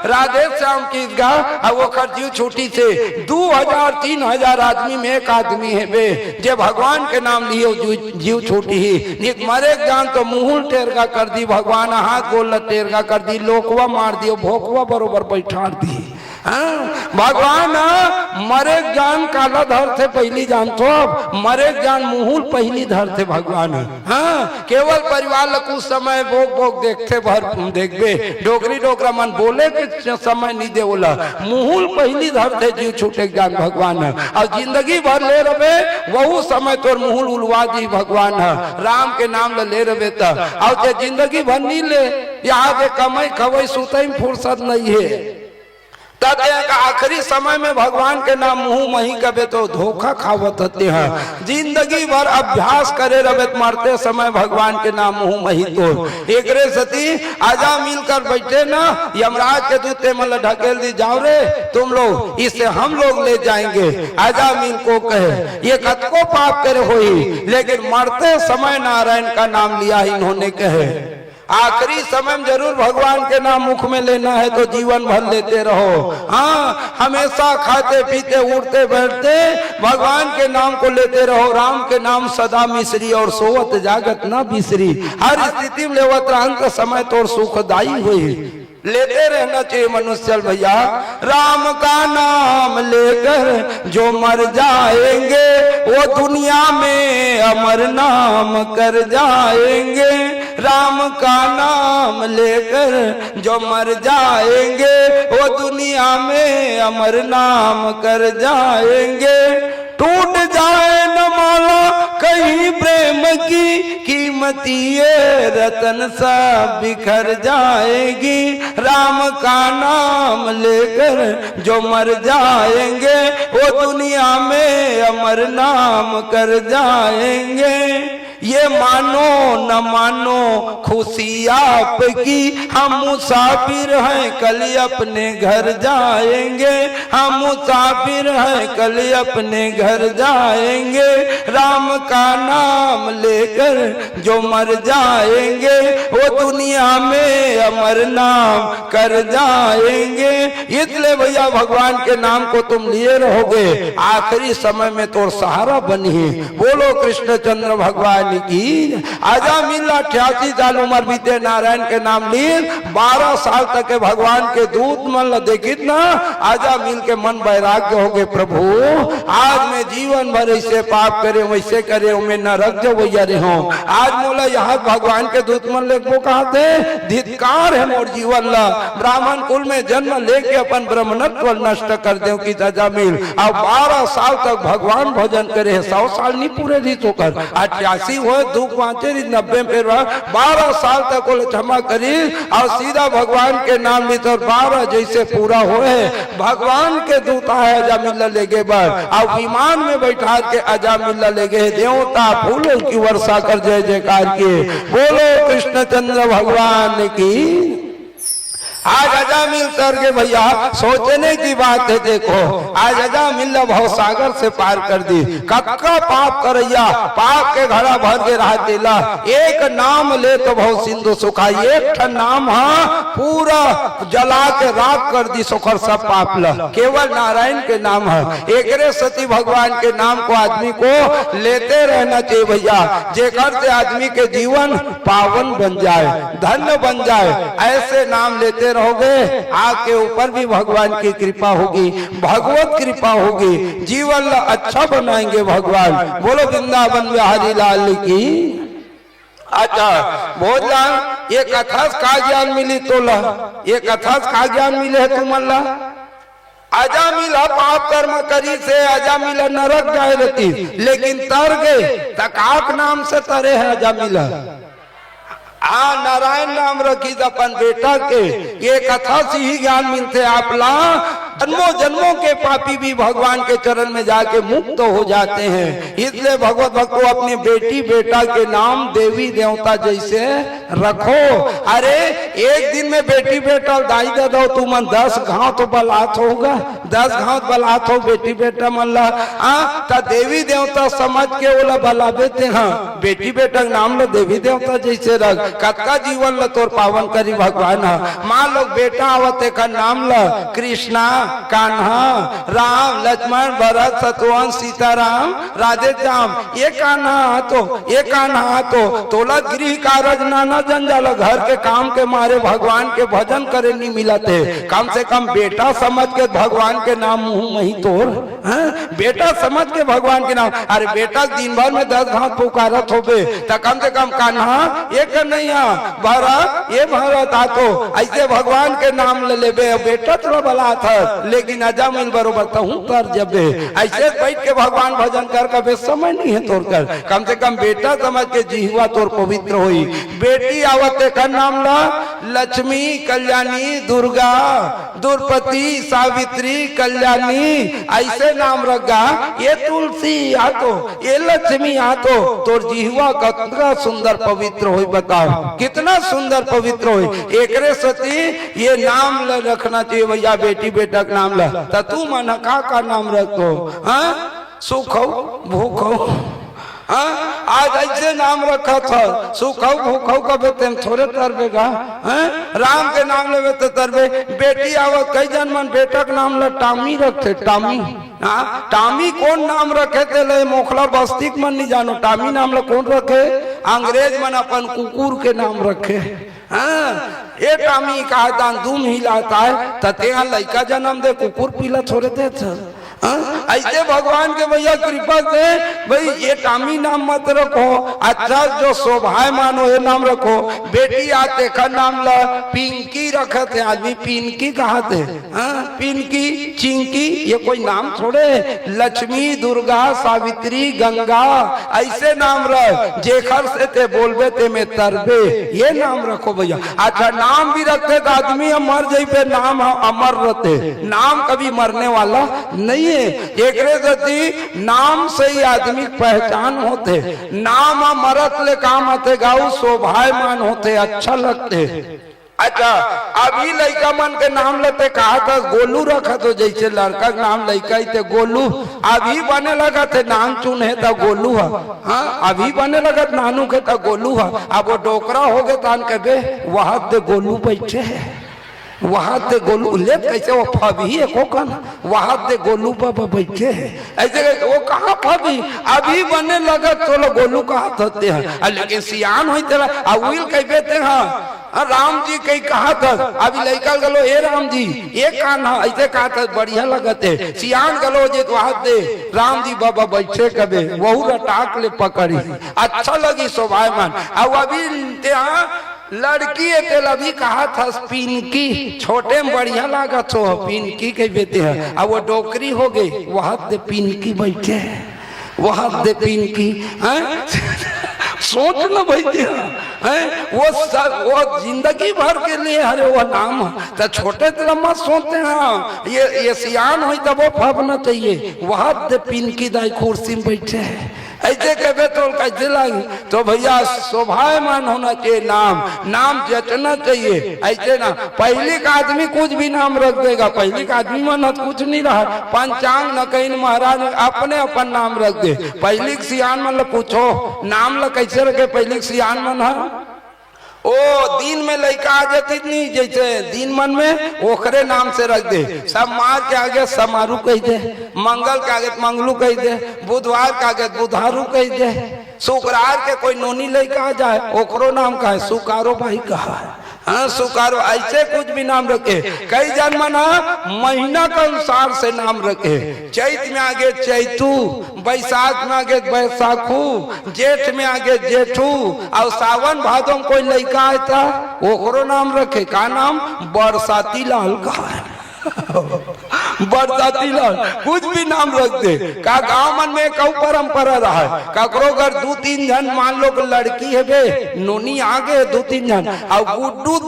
राधे श्याम की गा वो खर जीव छुट्टी थे। 2000-3000 आदमी में एक आदमी है बे जे भगवान के नाम लिए जीव छुट्टी ही मरे जान तो मुंह टेरगा कर दी भगवान हाथ गोल टेरगा कर दी लोकवा मार दियो भोकवा बरोबर बैठा दी। भगवान मरे जान काला धर थे पहली जान तो मरे जान मुहुल पहली धर थे भगवान। हाँ केवल परिवार कुछ समय भोग भोग देखते भर देखबे डोगरी डोगरा मन बोले के समय नहीं दे बोला मुहुल पहली धर थे जीव छूटे जान भगवान। और जिंदगी भर ले रहे वही समय तोर मुहुल उलवा दी भगवान राम के नाम ले रहे और जिंदगी भर नहीं ले यहाँ के कमाई खवई सुतई फुर्सत नहीं है। कहते हैं कि आखिरी समय में भगवान के नाम मुंह मही कबे तो धोखा खावत होते हैं। जिंदगी भर अभ्यास करे रहे मरते समय भगवान के नाम मुंह मही तो एक रे सती आजा मिलकर बैठे ना, यमराज के दूते मतलब ढकेल दी, जाओ रे तुम लोग, इससे हम लोग ले जाएंगे। आजा मिल को कहे ये कतको पाप करे हुई, लेकिन मरते समय नारायण का नाम लिया इन्होंने कहे। आखिरी समय में जरूर भगवान के नाम मुख में लेना है तो जीवन भर लेते रहो। हाँ, हमेशा खाते पीते उठते बैठते भगवान के नाम को लेते रहो। राम के नाम सदा मिश्री और सोवत जागत ना बिसरी। हर स्थिति में लेवत रहन समय तो सुखदाई हुई, लेते रहना चाहिए मनुष्य भैया। राम का नाम लेकर जो मर जाएंगे वो दुनिया में अमर नाम कर जाएंगे। राम का नाम लेकर जो मर जाएंगे वो दुनिया में अमर नाम कर जाएंगे। टूट जाए न माला कहीं प्रेम की कीमती ये रतन सब बिखर जाएगी। राम का नाम लेकर जो मर जाएंगे वो दुनिया में अमर नाम कर जाएंगे। ये मानो न मानो खुशी आपकी, हम मुसाफिर हैं कल अपने घर जाएंगे। हम मुसाफिर हैं कल अपने घर जाएंगे। राम का नाम लेकर जो मर जाएंगे वो दुनिया में अमर नाम कर जाएंगे। इसलिए भैया भगवान के नाम को तुम लिए रहोगे, आखिरी समय में तो सहारा बनी। बोलो कृष्णचंद्र भगवान की। आजा मिला 88 साल उम्र बीते, नारायण के नाम लिए 12 साल तक के भगवान के दूत मन देखित ना। आजा मिल के मन वैराग्य हो गए, प्रभु आज मैं जीवन भर ऐसे पाप करे वैसे करे मैं नरक जो भैया रे हो। आज मोला यहाँ भगवान के दूत मन ले को कहते धिक्कार है मोर जीवन ला, ब्राह्मण कुल में जन्म लेके अपन ब्राह्मणत्व नष्ट कर दे की आजा मिल। अब 12 साल तक भगवान भजन करे, 100 साल नहीं पूरे दी तो कर 88 हो दुख पहुंचे 90 पे 12 साल तक को क्षमा करी और सीधा भगवान के नाम ली तो 12 जैसे पूरा होए भगवान के दूत आए अजामिल्ला ले गए बार और विमान में बैठा के अजामिल्ला ले गए। देवता फूलों की वर्षा कर जय जयकार के। बोलो कृष्णचंद्र भगवान की। आज अजामिल तर के भैया सोचने की बात है। देखो आज अजामिल भवसागर से पार कर दी, कक्का पाप करैया पाप के घड़ा भर के रह दिला। एक नाम ले तो भव सिंधु सुखाई, एक नाम हाँ पूरा जला के राख कर दी सुखर सब पाप ला। केवल नारायण के नाम है। एक सती भगवान के नाम को आदमी को लेते रहना चाहिए भैया, जेकर से आदमी के जीवन पावन बन जाए, धन्य बन जाए। ऐसे नाम लेते रहोगे आपके ऊपर भी भगवान की कृपा होगी, भगवत कृपा होगी, जीवन अच्छा बनाएंगे भगवान। बोलो वृंदावन बिहारी लाल की। अच्छा भोजन ये कथा का ज्ञान मिली तोला, ये कथा का ज्ञान मिले है तुमला। आजा मिला पाप कर्म करी से आजा मिला नरक जाए रहती, लेकिन तर गए तकाक नाम से तरे है आजा मिला। हाँ नारायण नाम रखी अपन बेटा के, ये कथा से ही ज्ञान मिलते आप ला। जन्मों जन्मों के पापी भी भगवान के चरण में जाके मुक्त हो जाते हैं। इसलिए भगवत भक्त को अपनी बेटी बेटा के नाम देवी देवता जैसे रखो। अरे एक दिन में बेटी बेटा दाई दे दो तू मन 10 घाव तो बलात् होगा, 10 घाव बलात् हो बेटी बेटा मन ला। ता देवी देवता समझ के ओला बलाबे थे। हाँ बेटी बेटा नाम लो देवी देवता जैसे रख, कतका जीवन ल तोर पावन करी भगवान। मान लो बेटा आवते का नाम ल कृष्णा कान्हा राम लक्ष्मण भरत शत्रुघ्न सीताराम राधे श्याम। ये कान्हा तो ये कान्हा तो तोला गृह कार्य नाना जंजाल, घर के काम के मारे भगवान के भजन करे नहीं मिला थे। कम से कम बेटा समझ के भगवान के नाम मुंह मही तोर, बेटा समझ के भगवान के नाम। अरे बेटा दिन भर में 10 घाट पुकारत होबे तो कम से कम कान्हा ये कन्हैया, भरत ये भरत आतो, ऐसे भगवान के नाम ले लेबे। बेटा तो भला था लेकिन अजा मिल बरोबर तहूं तर जबे। ऐसे बैठ के भगवान भजन कर कभी समय नहीं है तोर कर, कम से कम बेटा समझ के जीवा तोर पवित्र होई। बेटी आवते का नाम ला लक्ष्मी, कल्याणी, दुर्गा, द्रौपदी, सावित्री, कल्याणी, ऐसे नाम रखा। ये तुलसी आतो, ये लक्ष्मी आतो, तोर जीवा कितना सुंदर पवित्र होई। बताओ कितना सुंदर पवित्र होई। एकरे सती ये नाम रखना चाहिए भैया, बेटी बेटा का नाम ला। तो तू मन का नाम रखो, सुख हो भूख हो, आज ऐसे नाम रखा था, सुख भूख कबे तेम थोड़े तरबेगा। राम के नाम लेवे तो तरबे। बेटी आवत कई जन मन बेटा के नाम ला टामी रखते, टामी। टामी कौन नाम रखे थे ले मोखला बस्तिक मन नहीं जानो, टामी नाम ला कौन रखे? अंग्रेज मन अपन कुकुर के नाम रखे। ये टामी कहा दान दूम हिलाता है तते लड़का जन्म दे कुकुर पीला छोड़े दे था। ऐसे भगवान के भैया कृपा से भाई ये टामी नाम मत रखो, अच्छा जो शोभायमान हो ये नाम रखो। बेटी आते का नाम ला पिंकी रखे थे, आदमी पिंकी कहा थे, पिंकी, चिंकी, ये कोई नाम थोड़े। लक्ष्मी, दुर्गा, सावित्री, गंगा, ऐसे नाम रख जेखर से ते बोलबे ते में तरबे, ये नाम रखो भैया। अच्छा नाम भी रखते तो आदमी मर जाई पे नाम अमर रहते, नाम कभी मरने वाला नहीं। एकरे गति नाम से ही आदमी पहचान होते, नाम मरत ले काम आते, गाऊ शोभायमान होते, अच्छा लगते। अच्छा अभी लड़का मन के नाम लेते कहा था गोलू रखा, तो जैसे लड़का का नाम लड़का ही थे गोलू, अभी बने लगा थे नाम चुन है तो गोलू है। अभी बने लगा नानू के तो गोलू है। अब वो डोकरा हो गए तान के वहां ते गोलू बैठे है, वहां ते गोलू ले कैसे वो फबी एको कन वहां ते गोलू बाबा बैठे हैं। ऐसे वो कहाँ फबी अभी बने लगा तो लो गोलू कहा होते हैं, लेकिन सियान होते अविल कह बेते हैं राम जी कहीं कहा था। अभी लड़का गलो ए राम जी ये कान्हा ऐसे कहा था, बढ़िया लगते। सियान गलो जे तो हाथ दे राम जी बाबा बैठे कबे वहू रटाक ले पकड़ी, अच्छा लगी शोभायमान। अब अभी लड़की अभी कहा था पिनकी, छोटे में बढ़िया लागत हो पिनकी के बेटे हैं। अब वो डोकरी हो गई वहां दे पिनकी बैठे, वहां दे पिनकी सोच न बैठे हैं वो जिंदगी भर के लिए अरे वो नाम तो छोटे लम्बा सोचते हैं। ये सियान हो तब वो फबना चाहिए, वहां दे पिनकी दाई कुर्सी में बैठे हैं। ऐसे कहे तो कैसे लगी तो भैया शोभायमान होना चाहिए, नाम जचना चाहिए। ऐसे ना पहले का आदमी कुछ भी नाम रख देगा, पहले का आदमी मन कुछ नहीं रहा, पंचांग न कहीं महाराज अपने अपन नाम रख दे। पहले सियान मन पूछो नाम ला कैसे रखे, पहले सियान मन है ओ दिन में लड़का आ जाती नहीं, जैसे दिन मन में ओखरे नाम से रख दे। सब मार के आगे समारू कह दे, मंगल के आगे मंगलू कह दे, बुधवार के आगे बुधारू कह दे, शुक्रवार के कोई नोनी लड़का आ जाए ओकरो नाम का है सुकारो भाई कहा है। सुकारो ऐसे कुछ भी नाम रखे। कई जन्म ना महीना के अनुसार से नाम रखे, चैत में आगे चैतू, बैसाख में आगे बैसाखू, जेठ में आगे जेठू, और सावन भादों में कोई लड़का आता ओकरो नाम रखे का नाम बरसाती लाल का है। बरसाती लाल कुछ भी नाम रख दे। का गांव मन में कऊ परंपरा रहा है, ककरो घर 2-3 जन मान लो लड़की है बे नोनी आगे 2-3 जन और गुड्डू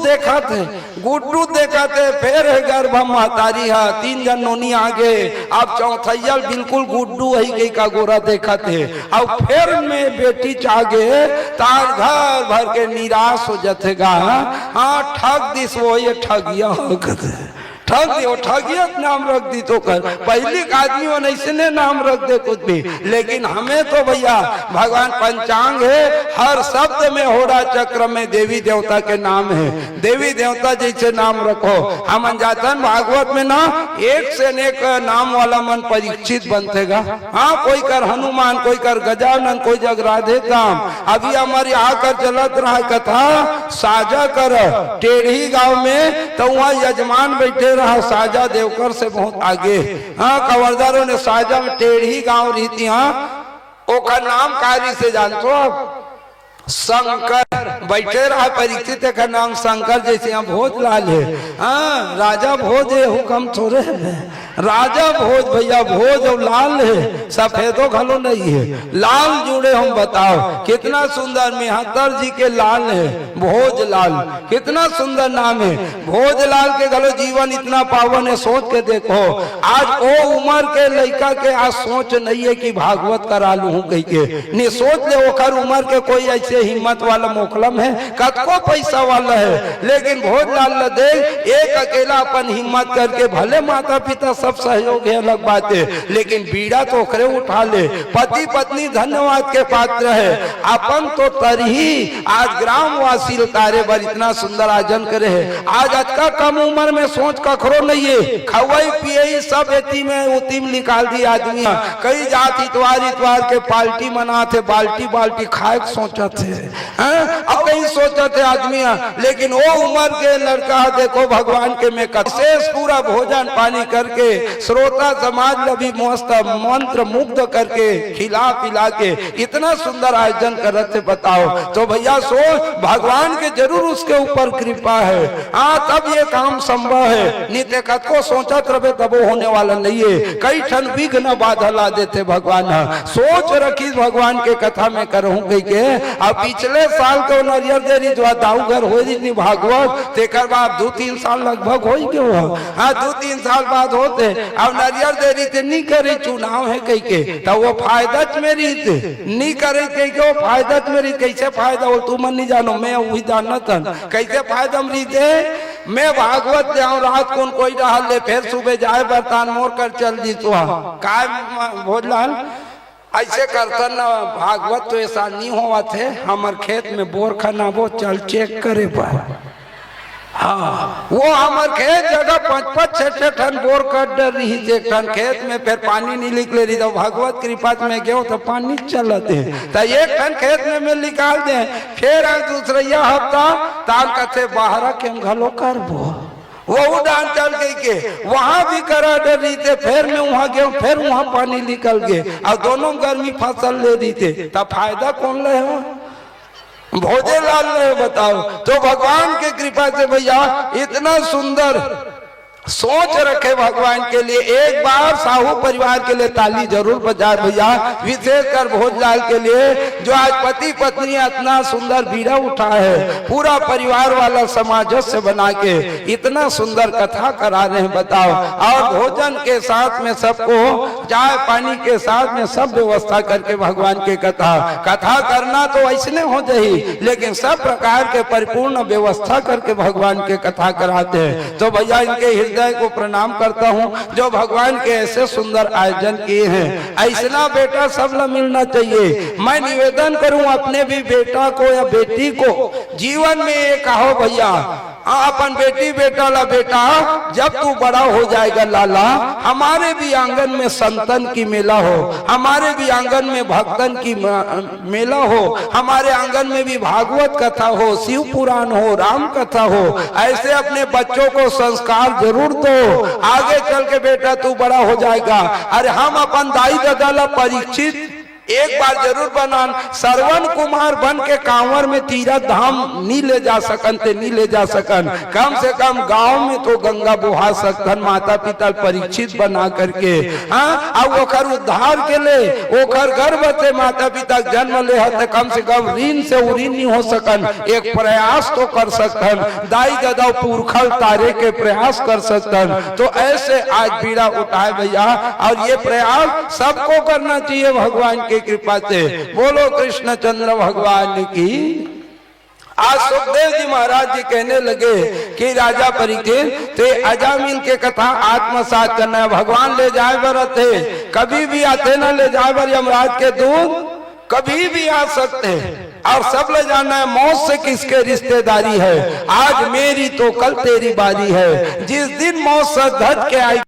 देखा थे फिर है गर्भ महतारी है 3 जन नोनी आगे, अब चौथैया बिल्कुल गुड्डू है गई का गोरा देखा थे और फिर में बेटी चागे तार घर भर के निराश हो जातेगा। हाँ ठग दिस वो ये ठगिया हो ठग दियो ठगियत नाम रख दी तो कर पहले आदमियों ने इसने नाम रख दे कुछ भी, लेकिन हमें तो भैया भगवान पंचांग है, हर शब्द में होड़ा चक्र में देवी देवता के नाम है। देवी देवता जैसे नाम रखो। हम जातन भागवत में ना एक से एक नाम वाला मन परीक्षित बनतेगा। हाँ कोई कर हनुमान, कोई कर गजानन, कोई जग राधे काम। अभी हमारे आकर चलत रहा कथा साझा कर टेढ़ी गांव में, तो वहाँ यजमान बैठे पहले रहा साजा देवकर से बहुत आगे। हाँ, कवर्दारों ने साजा में टेढ़ी गांव रही थी। हाँ, ओका नाम कारी से जानते हो आप, शंकर बैठे रहा परीक्षित का नाम शंकर, जैसे यहाँ भोजलाल है। हाँ, राजा भोज है, हुक्म थोड़े है, राजा भोज भैया, भोज और लाल है, सफेदो घलो नहीं है, लाल जुड़े। हम बताओ कितना सुंदर, मेहतर जी के लाल है, भोजलाल, कितना सुंर नाम है। भोजलाल के घलो जीवन इतना पावन है, सोच के देखो। आज वो उम्र के लड़का के आज सोच नहीं है कि भागवत करा लू कह के, नहीं सोच ले ओकर उम्र के कोई ऐसे हिम्मत वाला मोकलम है, कतको पैसा वाला है, लेकिन भोजलाल न देख एक अकेला अपन हिम्मत करके, भले माता पिता सब सहयोग है अलग बात है, लेकिन बीड़ा तो ओकरे उठा ले। पति पत्नी धन्यवाद के पात्र है, अपन तो तरही आज ग्रामवासी तारे बर इतना सुंदर आयोजन करे है। आज का कम उम्र में सोच कखरो नहीं है, खवाई पियई सब एती में उती में निकाल दी आदमी। कई जात इतवार के पार्टी मनाते, बाल्टी बाल्टी खाए सोचा थे, अब कहीं सोचा थे आदमी, लेकिन वो उम्र के लड़का देखो भगवान के में शेष पूरा भोजन पानी करके श्रोता समाज भी मस्त मंत्र मुग्ध करके खिला पिला के इतना सुंदर आयोजन करते। बताओ तो भैया सो भगवान के जरूर उसके ऊपर कृपा है। हाँ, तब ये काम संभव है, नित्य कथ को सोचत रहे तब वो होने वाला नहीं है। कई ठन विघ्न बाधा ला देते भगवान, सोच रखी भगवान के कथा में करहूं कह के। अब पिछले साल तो नरियर देरी जो दाऊ घर हो रही भागवत, तेकर बाद 2-3 साल लगभग हो गए। हाँ, 2-3 साल बाद होते, अब नरियर देरी थे नहीं करे, चुनाव है कह के, तो वो फायदत में रीते नहीं करे कह के, वो फायदत में रीत। कैसे फायदा हो तुम नहीं जानो, मैं वही जानना था कैसे फायदा में रीते। मैं भागवत जाऊं रात को कोई रहा ले, फिर सुबह जाए बर्तन मोर कर चल दी तो काय भोजलाल ऐसे करता ना। भागवत तो ऐसा नहीं हुआ थे, हमार खेत में बोर खाना वो चल चेक करे पर। हाँ, वो हमार खेत जगह 5-6 टन बोर कर डर रही थी, एक टन खेत में फिर पानी नहीं निकले रही। तो भगवत कृपा में गए तो पानी चलते तो 1 टन खेत में मैं निकाल दे। फिर दूसरा हफ्ता ताल कथे बाहर के हम घलो करबो, वो उड़ान चल गई के वहां भी करा डर रही थे। फिर मैं वहां गया, फिर वहां पानी निकल गए और दोनों गर्मी फसल ले रही थे। तब फायदा कौन ले हो? भोजलाल ने बताओ। तो भगवान के कृपा से भैया इतना सुंदर सोच रखे भगवान के लिए। एक बार साहू परिवार के लिए ताली जरूर बजा भैया, विशेषकर भोजलाल के लिए जो आज पति पत्नी इतना सुंदर बीड़ा उठा है, पूरा परिवार वाला समाज से बना के इतना सुंदर कथा करा रहे हैं। बताओ, और भोजन के साथ में सबको चाय पानी के साथ में सब व्यवस्था करके भगवान के कथा करना तो ऐसने हो जाही, लेकिन सब प्रकार के परिपूर्ण व्यवस्था करके भगवान के कथा कराते हैं। तो भैया इनके को प्रणाम करता हूँ जो भगवान के ऐसे सुंदर आयोजन किए हैं। ऐसा बेटा सब ला मिलना चाहिए। मैं निवेदन करूँ अपने भी बेटा को या बेटी को जीवन में ये कहो भैया, अपन बेटी बेटा ला, बेटा जब तू बड़ा हो जाएगा लाला, हमारे भी आंगन में संतन की मेला हो, हमारे भी आंगन में भक्तन की मेला हो, हमारे आंगन में भी भागवत कथा हो, शिव पुराण हो, राम कथा हो। ऐसे अपने बच्चों को संस्कार जरूर दो, आगे चल के बेटा तू बड़ा हो जाएगा। अरे हम अपन दाई दादा ला परीक्षित एक बार जरूर बनान, श्रवण कुमार बन के कांवर में तीरथ धाम नहीं ले जा सकन, नहीं ले जा सकन, कम से कम गांव में तो गंगा बुहा सकन माता पिता परीक्षित बना करके। हाँ, अब ओकर उद्धार के लिए ओकर गर्भ से माता पिता जन्म ले है, कम से कम ऋण से उऋण नहीं हो सकन, एक प्रयास तो कर सकन, दाई दादा पुरखल तारे के प्रयास कर सकन। तो ऐसे आज पीड़ा उठाए भैया, और ये प्रयास सबको करना चाहिए भगवान की कृपा से। बोलो कृष्ण चंद्र भगवान की। आज सुखदेव जी महाराज जी कहने लगे कि राजा परीक्षित तो अजामिल के कथा आत्मसात करना है। भगवान ले जाए बर थे, कभी भी आते ना ले जाए बर यमराज के दूत कभी भी आ सकते हैं, और सब ले जाना है मौत से किसके रिश्तेदारी है। आज मेरी तो कल तेरी बारी है, जिस दिन मौत से धट के आई